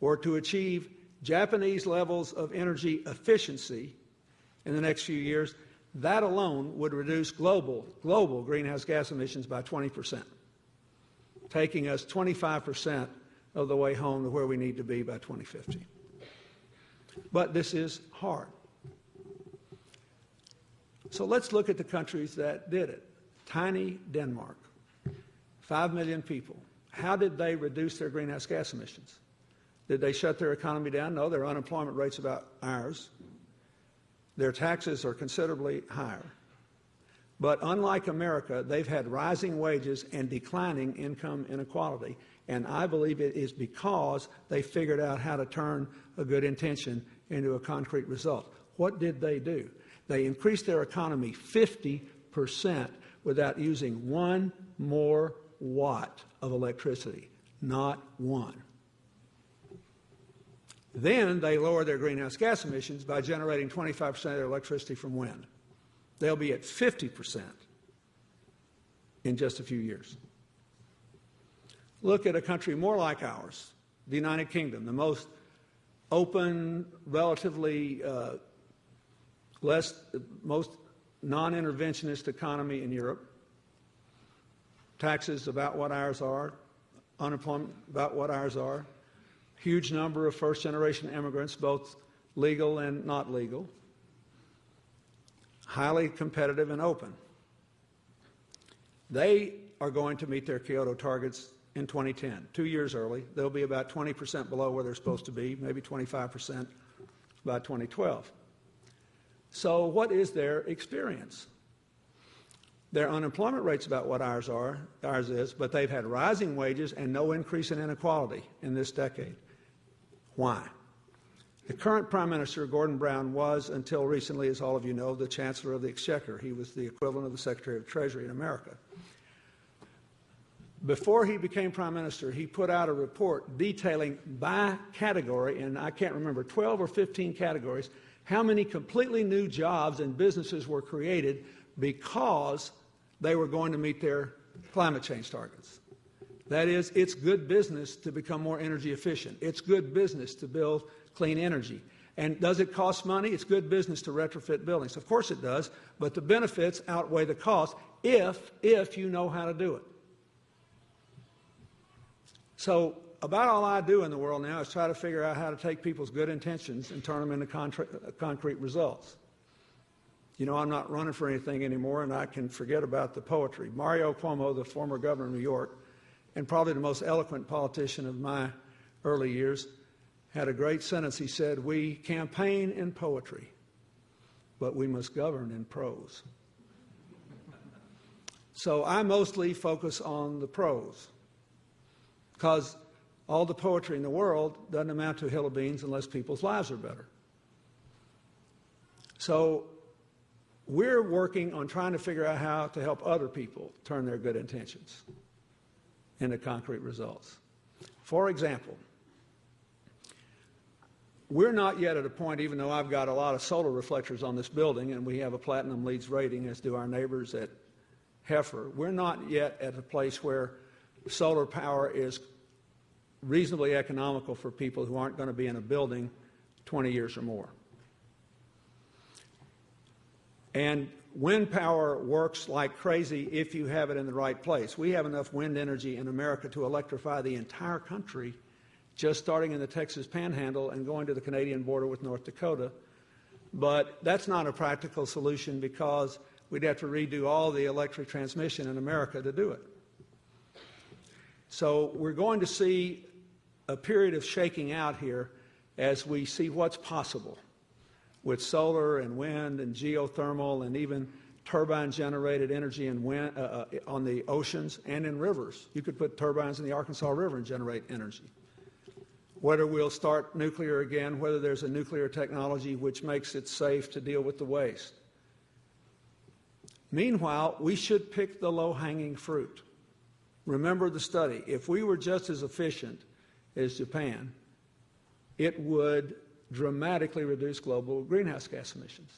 were to achieve Japanese levels of energy efficiency in the next few years, that alone would reduce global greenhouse gas emissions by 20%, taking us 25% of the way home to where we need to be by 2050. But this is hard. So let's look at the countries that did it. Tiny Denmark, 5 million people. How did they reduce their greenhouse gas emissions? Did they shut their economy down? No, their unemployment rate's about ours. Their taxes are considerably higher. But unlike America, they've had rising wages and declining income inequality. And I believe it is because they figured out how to turn a good intention into a concrete result. What did they do? They increased their economy 50% without using 1 more watt of electricity. Not one. Then they lowered their greenhouse gas emissions by generating 25% of their electricity from wind. They'll be at 50% in just a few years. Look at a country more like ours, the United Kingdom, the most open, relatively most non-interventionist economy in Europe. Taxes about what ours are, unemployment about what ours are. Huge number of first-generation immigrants, both legal and not legal. Highly competitive and open. They are going to meet their Kyoto targets in 2010, 2 years early. They'll be about 20% below where they're supposed to be, maybe 25% by 2012. So what is their experience? Their unemployment rate's about what ours is, but they've had rising wages and no increase in inequality in this decade. Why? The current Prime Minister, Gordon Brown, was, until recently, as all of you know, the Chancellor of the Exchequer. He was the equivalent of the Secretary of Treasury in America. Before he became Prime Minister, he put out a report detailing by category, and I can't remember, 12 or 15 categories, how many completely new jobs and businesses were created because they were going to meet their climate change targets. That is, it's good business to become more energy efficient. It's good business to build clean energy. And does it cost money? It's good business to retrofit buildings. Of course it does, but the benefits outweigh the cost if you know how to do it. So about all I do in the world now is try to figure out how to take people's good intentions and turn them into concrete results. You know, I'm not running for anything anymore, and I can forget about the poetry. Mario Cuomo, the former governor of New York, and probably the most eloquent politician of my early years, had a great sentence. He said, "We campaign in poetry, but we must govern in prose." So I mostly focus on the prose, because all the poetry in the world doesn't amount to a hill of beans unless people's lives are better. So we're working on trying to figure out how to help other people turn their good intentions into concrete results. For example, we're not yet at a point, even though I've got a lot of solar reflectors on this building and we have a Platinum LEEDs rating, as do our neighbors at Heifer, we're not yet at a place where solar power is reasonably economical for people who aren't going to be in a building 20 years or more. And wind power works like crazy if you have it in the right place. We have enough wind energy in America to electrify the entire country, just starting in the Texas Panhandle and going to the Canadian border with North Dakota. But that's not a practical solution because we'd have to redo all the electric transmission in America to do it. So we're going to see a period of shaking out here as we see what's possible with solar and wind and geothermal and even turbine-generated energy and wind, on the oceans and in rivers. You could put turbines in the Arkansas River and generate energy. Whether we'll start nuclear again, whether there's a nuclear technology which makes it safe to deal with the waste. Meanwhile, we should pick the low-hanging fruit. Remember the study. If we were just as efficient as Japan, it would dramatically reduce global greenhouse gas emissions.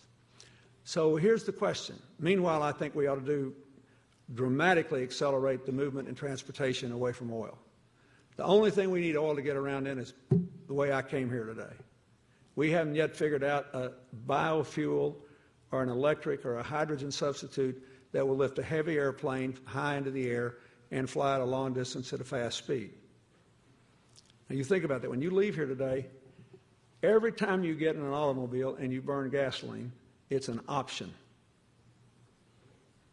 So here's the question. Meanwhile, I think we ought to dramatically accelerate the movement in transportation away from oil. The only thing we need oil to get around in is the way I came here today. We haven't yet figured out a biofuel or an electric or a hydrogen substitute that will lift a heavy airplane high into the air and fly at a long distance at a fast speed. Now you think about that. When you leave here today, every time you get in an automobile and you burn gasoline, it's an option.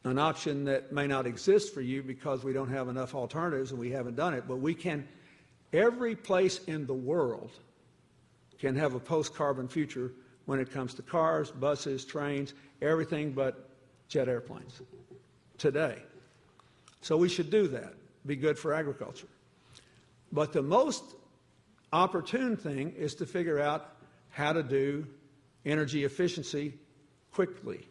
An option that may not exist for you because we don't have enough alternatives and we haven't done it, but we can, every place in the world can have a post-carbon future when it comes to cars, buses, trains, everything but jet airplanes today. So we should do that, be good for agriculture. But the most opportune thing is to figure out how to do energy efficiency quickly.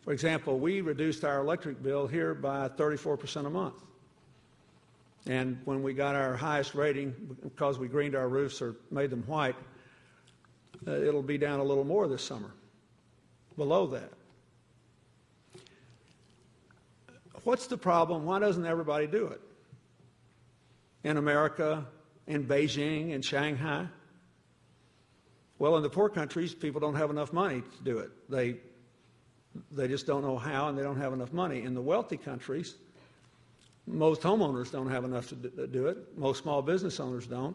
For example, we reduced our electric bill here by 34% a month. And when we got our highest rating, because we greened our roofs or made them white, it'll be down a little more this summer, below that. What's the problem? Why doesn't everybody do it? In America, in Beijing, in Shanghai? Well, in the poor countries, people don't have enough money to do it. They just don't know how, and they don't have enough money. In the wealthy countries, most homeowners don't have enough to do it. Most small business owners don't.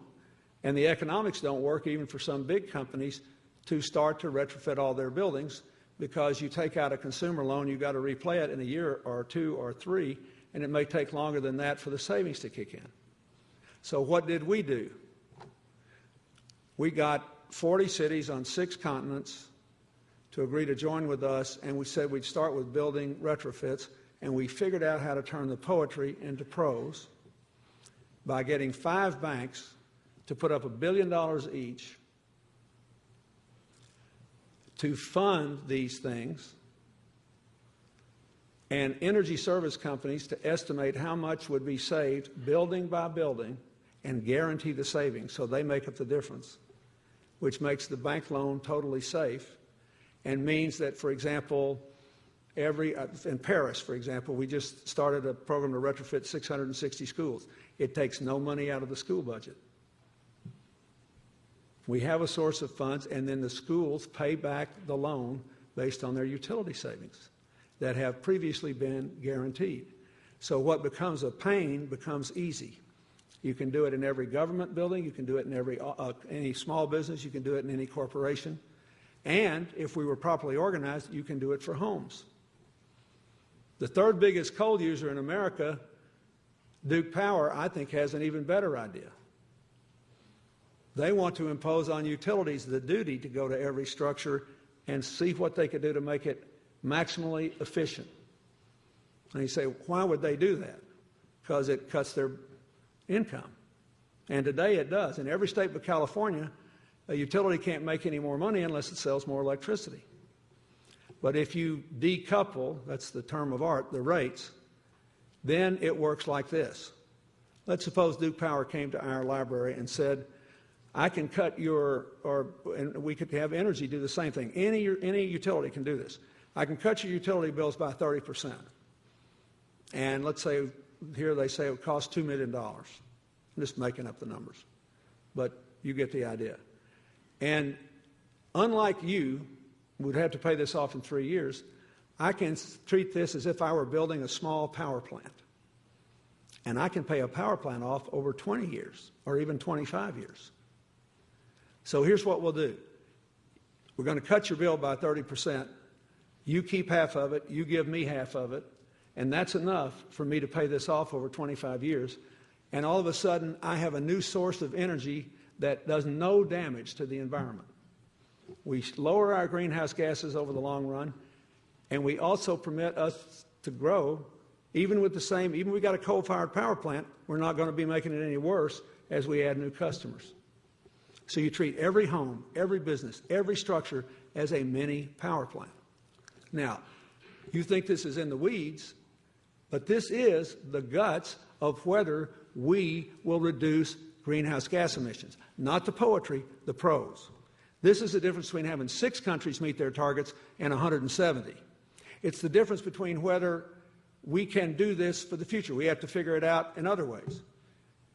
And the economics don't work even for some big companies to start to retrofit all their buildings, because you take out a consumer loan, you've got to replay it in a year or two or three, and it may take longer than that for the savings to kick in. So what did we do? We got 40 cities on 6 continents to agree to join with us, and we said we'd start with building retrofits, and we figured out how to turn the poetry into prose by getting 5 banks to put up $1 billion each to fund these things, and energy service companies to estimate how much would be saved building by building and guarantee the savings, so they make up the difference, which makes the bank loan totally safe and means that, for example, in Paris, for example, we just started a program to retrofit 660 schools. It takes no money out of the school budget. We have a source of funds, and then the schools pay back the loan based on their utility savings that have previously been guaranteed. So what becomes a pain becomes easy. You can do it in every government building. You can do it in any small business. You can do it in any corporation. And if we were properly organized, you can do it for homes. The third biggest coal user in America, Duke Power, I think has an even better idea. They want to impose on utilities the duty to go to every structure and see what they could do to make it maximally efficient. And you say, why would they do that? Because it cuts their income. And today it does. In every state but California, a utility can't make any more money unless it sells more electricity. But if you decouple, that's the term of art, the rates, then it works like this. Let's suppose Duke Power came to our library and said, I can cut and we could have energy do the same thing. Any utility can do this. I can cut your utility bills by 30%. And let's say, here they say it would cost $2 million. I'm just making up the numbers, but you get the idea. And unlike you would have to pay this off in 3 years, I can treat this as if I were building a small power plant. And I can pay a power plant off over 20 years or even 25 years. So here's what we'll do. We're going to cut your bill by 30%. You keep half of it. You give me half of it. And that's enough for me to pay this off over 25 years. and all of a sudden I have a new source of energy that does no damage to the environment. We lower our greenhouse gases over the long run, and we also permit us to grow. Even we got a coal-fired power plant, we're not going to be making it any worse as we add new customers. So you treat every home, every business, every structure as a mini power plant. Now, you think this is in the weeds, but this is the guts of whether we will reduce greenhouse gas emissions. Not the poetry, the prose. This is the difference between having 6 countries meet their targets and 170. It's the difference between whether we can do this for the future. We have to figure it out in other ways.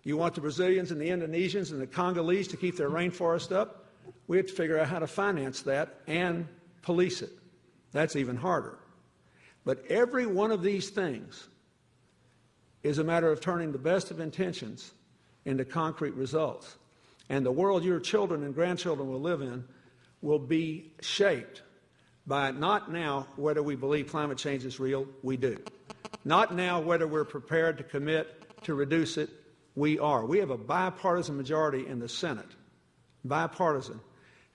You want the Brazilians and the Indonesians and the Congolese to keep their rainforest up? We have to figure out how to finance that and police it. That's even harder. But every one of these things is a matter of turning the best of intentions into concrete results. And the world your children and grandchildren will live in will be shaped by not now whether we believe climate change is real, we do. Not now whether we're prepared to commit to reduce it, we are. We have a bipartisan majority in the Senate, bipartisan,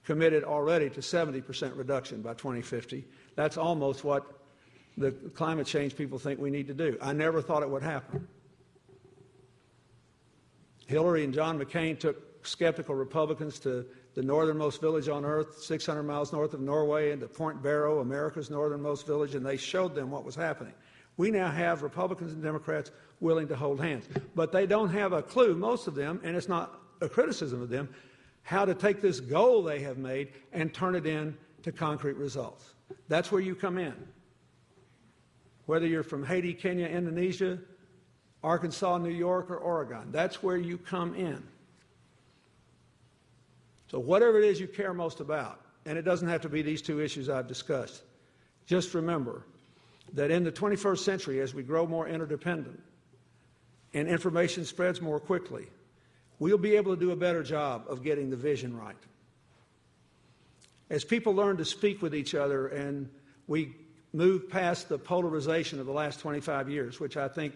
committed already to 70% reduction by 2050. That's almost what the climate change people think we need to do. I never thought it would happen. Hillary and John McCain took skeptical Republicans to the northernmost village on earth, 600 miles north of Norway, and to Point Barrow, America's northernmost village, and they showed them what was happening. We now have Republicans and Democrats willing to hold hands. But they don't have a clue, most of them, and it's not a criticism of them, how to take this goal they have made and turn it into concrete results. That's where you come in. Whether you're from Haiti, Kenya, Indonesia, Arkansas, New York, or Oregon, that's where you come in. So whatever it is you care most about, and it doesn't have to be these 2 issues I've discussed, just remember that in the 21st century, as we grow more interdependent and information spreads more quickly, we'll be able to do a better job of getting the vision right. As people learn to speak with each other and we move past the polarization of the last 25 years, which I think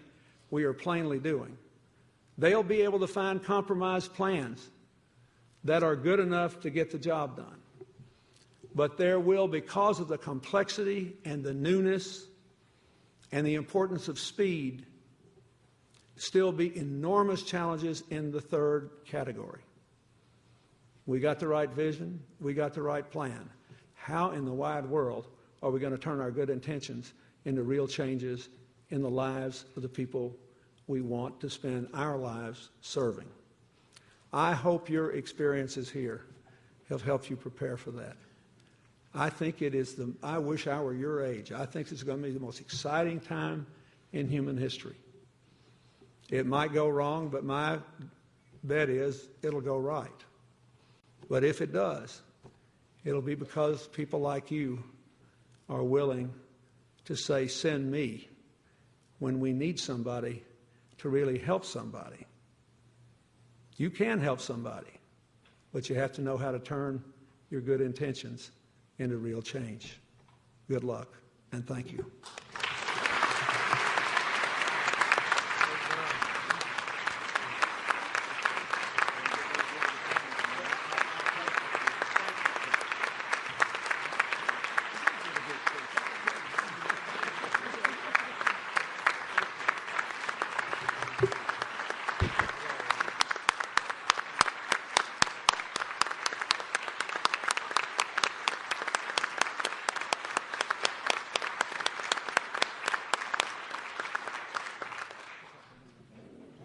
we are plainly doing, they'll be able to find compromise plans that are good enough to get the job done. But there will, because of the complexity and the newness and the importance of speed, still be enormous challenges in the 3rd category. We got the right vision, we got the right plan. How in the wide world are we going to turn our good intentions into real changes in the lives of the people we want to spend our lives serving? I hope your experiences here have helped you prepare for that. I think I wish I were your age. I think this is going to be the most exciting time in human history. It might go wrong, but my bet is it'll go right. But if it does, it'll be because people like you are willing to say, send me, when we need somebody to really help somebody. You can help somebody, but you have to know how to turn your good intentions into real change. Good luck, and thank you.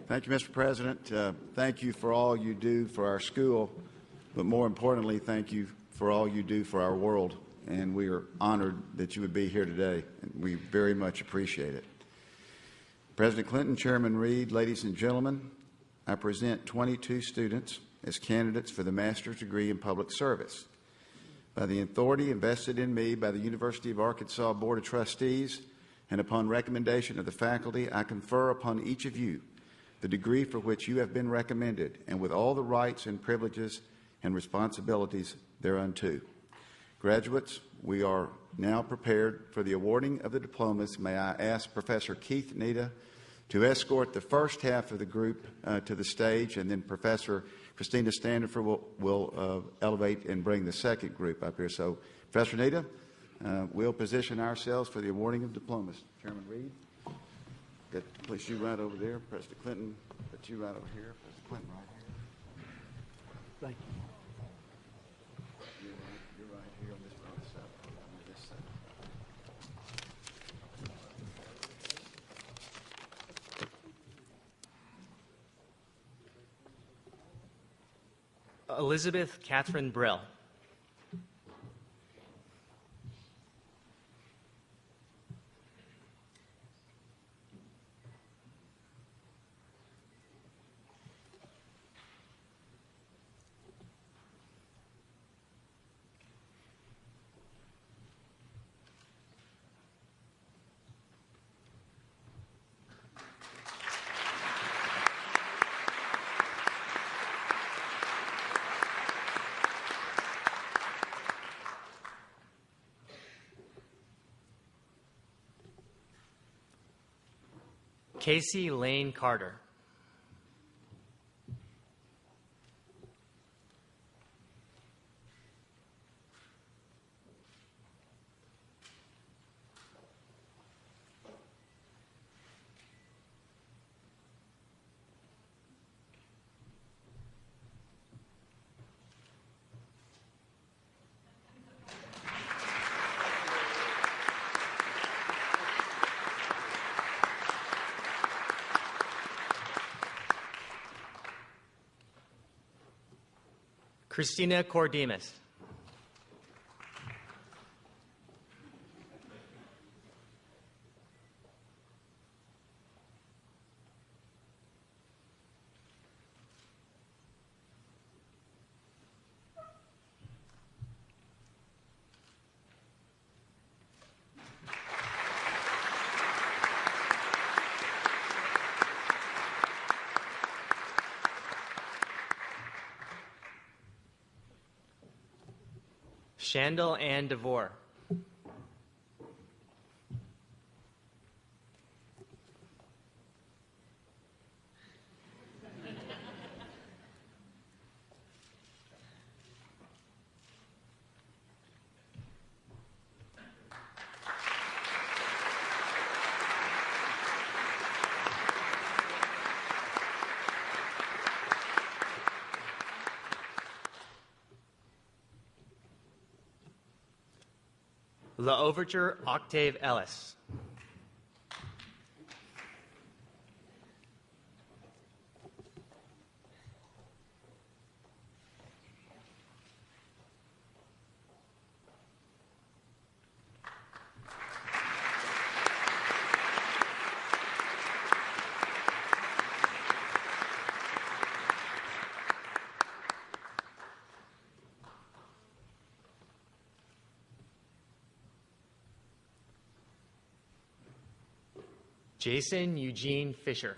Thank you, Mr. President. Thank you for all you do for our school, but more importantly, thank you for all you do for our world. And we are honored that you would be here today, and we very much appreciate it. President Clinton, Chairman Reed, ladies and gentlemen, I present 22 students as candidates for the master's degree in public service. By the authority invested in me by the University of Arkansas Board of Trustees, and upon recommendation of the faculty, I confer upon each of you the degree for which you have been recommended, and with all the rights and privileges and responsibilities thereunto. Graduates, we are now prepared for the awarding of the diplomas. May I ask Professor Keith Nita To escort the first half of the group to the stage, and then Professor Christina Standiford will elevate and bring the second group up here. So, Professor Nita, we'll position ourselves for the awarding of diplomas. Chairman Reed, place you right over there. President Clinton, put you right over here. President Clinton right here. Thank you. You're right here on this side. On this side. Elizabeth Catherine Brill. Casey Lane Carter. Christina Cordemus. Shandell Ann DeVore. La Overture Octave Ellis. Jason Eugene Fisher.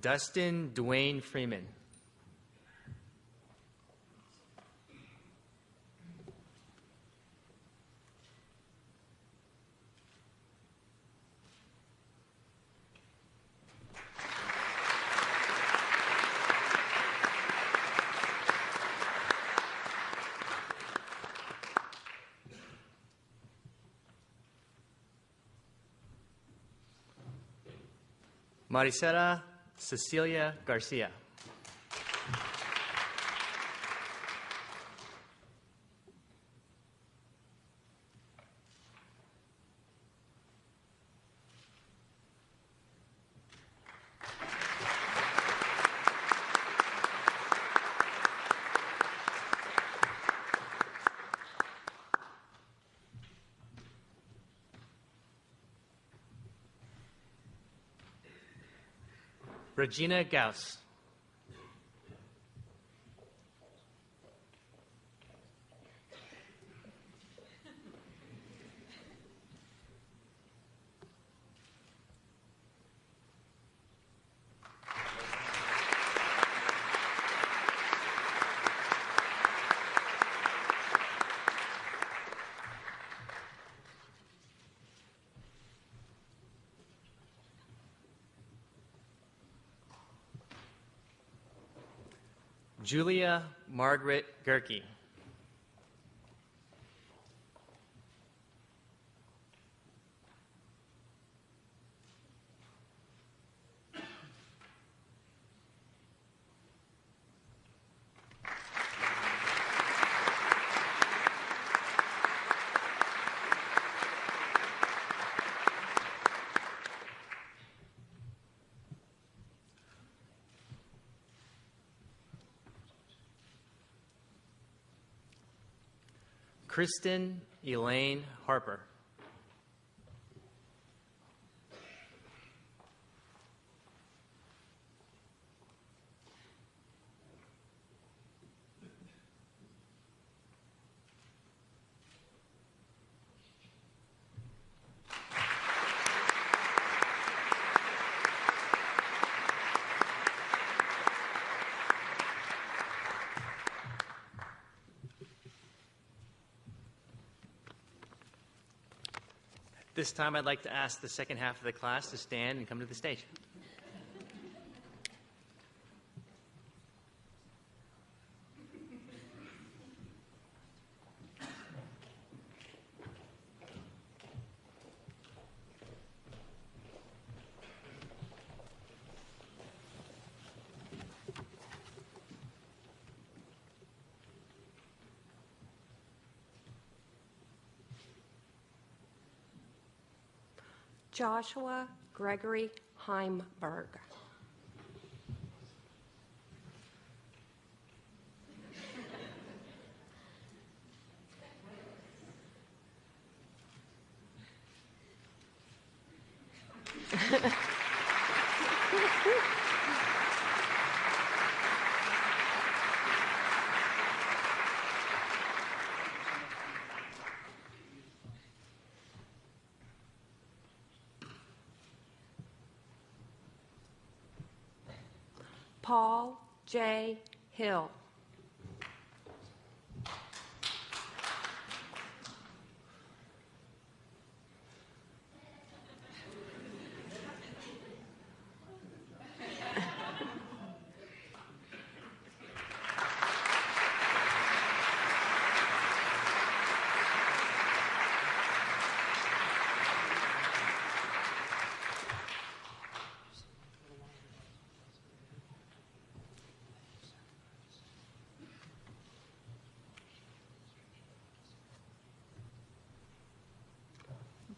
Dustin Dwayne Freeman. Maricela Cecilia Garcia. Regina Gauss. Julia Margaret Gerke. Kristen Elaine Harper. This time I'd like to ask the second half of the class to stand and come to the stage. Joshua Gregory Heimberg. Paul J. Hill.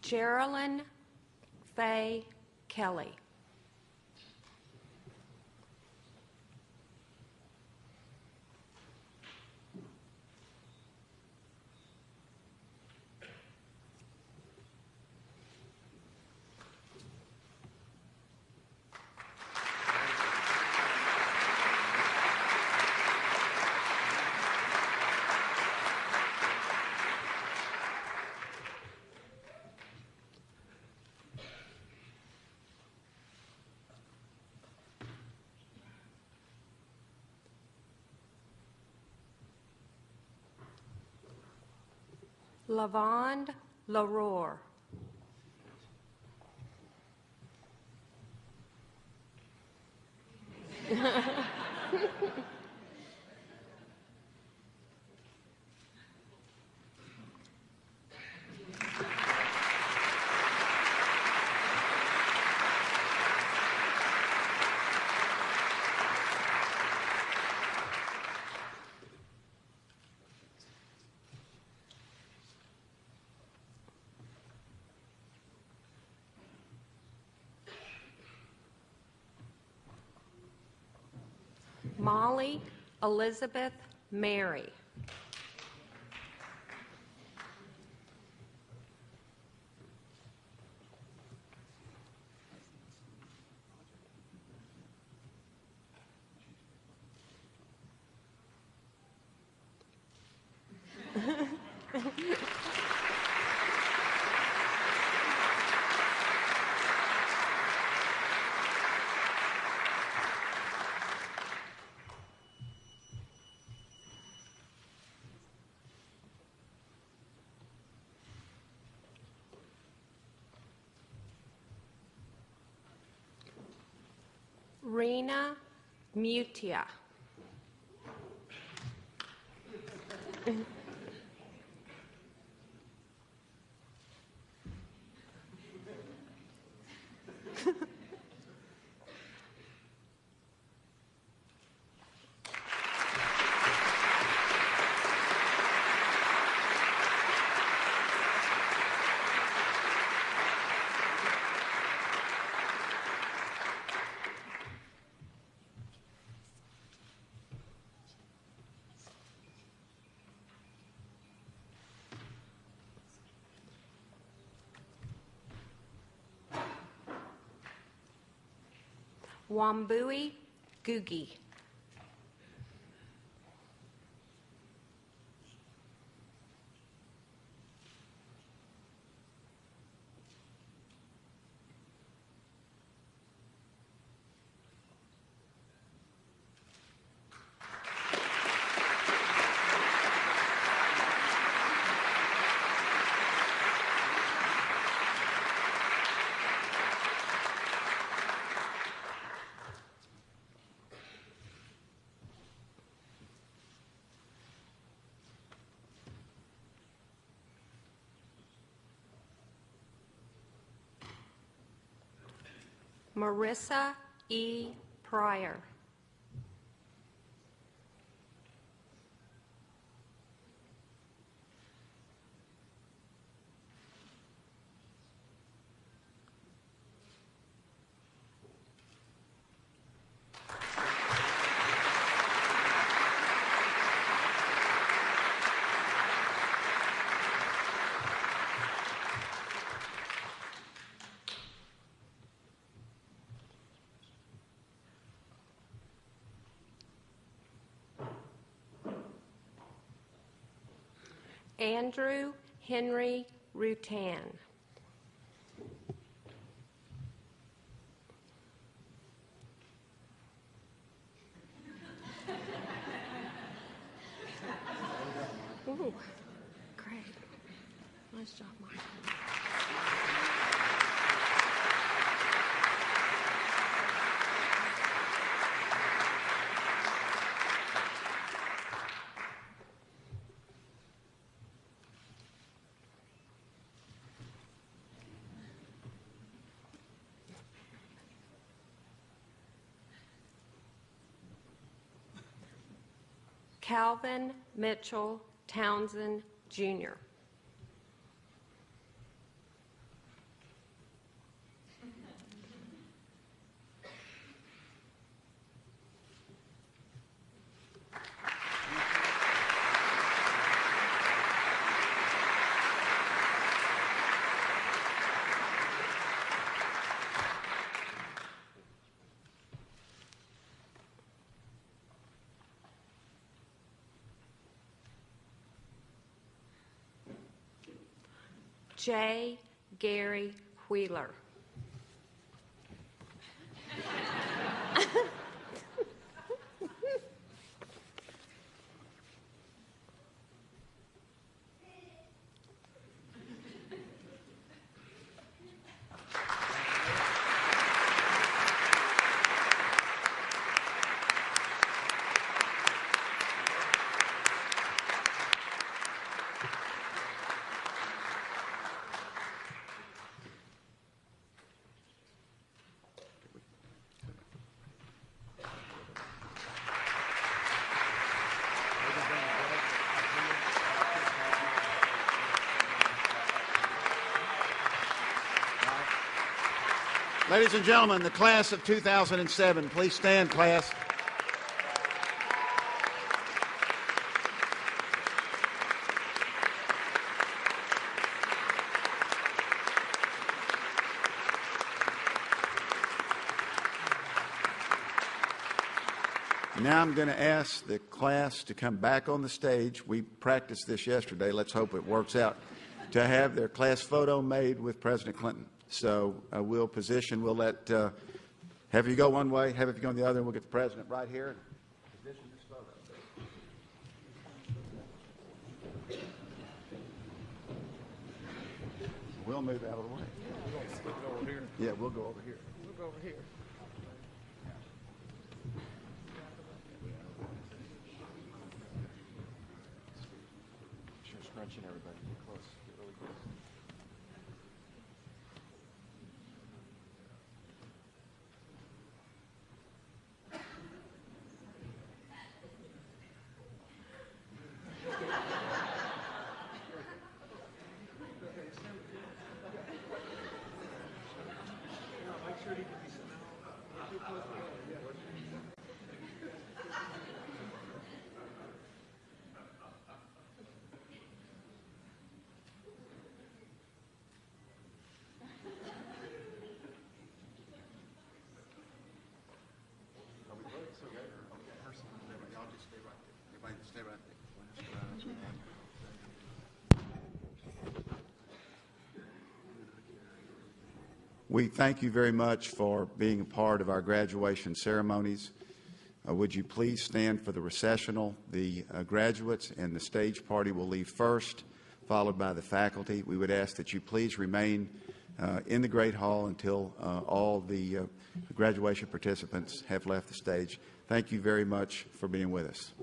Geraldine Faye Kelly. Lavonde Leroy. Molly Elizabeth Mary. Serena Mutia. Wambui Gugi. Marissa E. Pryor. Andrew Henry Rutan. Ooh, great. Nice job, Mike. Calvin Mitchell Townsend, Jr. J. Gary Wheeler. Ladies and gentlemen, the class of 2007, please stand, class. Now I'm going to ask the class to come back on the stage. We practiced this yesterday. Let's hope it works out. To have their class photo made with President Clinton. So we'll let have you go one way, have you go the other, and we'll get the president right here and position this photo. We'll move out of the way. We'll go over here. Yeah, we'll go over here. We'll go over here. attention, everybody. Get close. Get really close. We thank you very much for being a part of our graduation ceremonies. Would you please stand for the recessional? The graduates and the stage party will leave first, followed by the faculty. We would ask that you please remain in the Great Hall until all the graduation participants have left the stage. Thank you very much for being with us.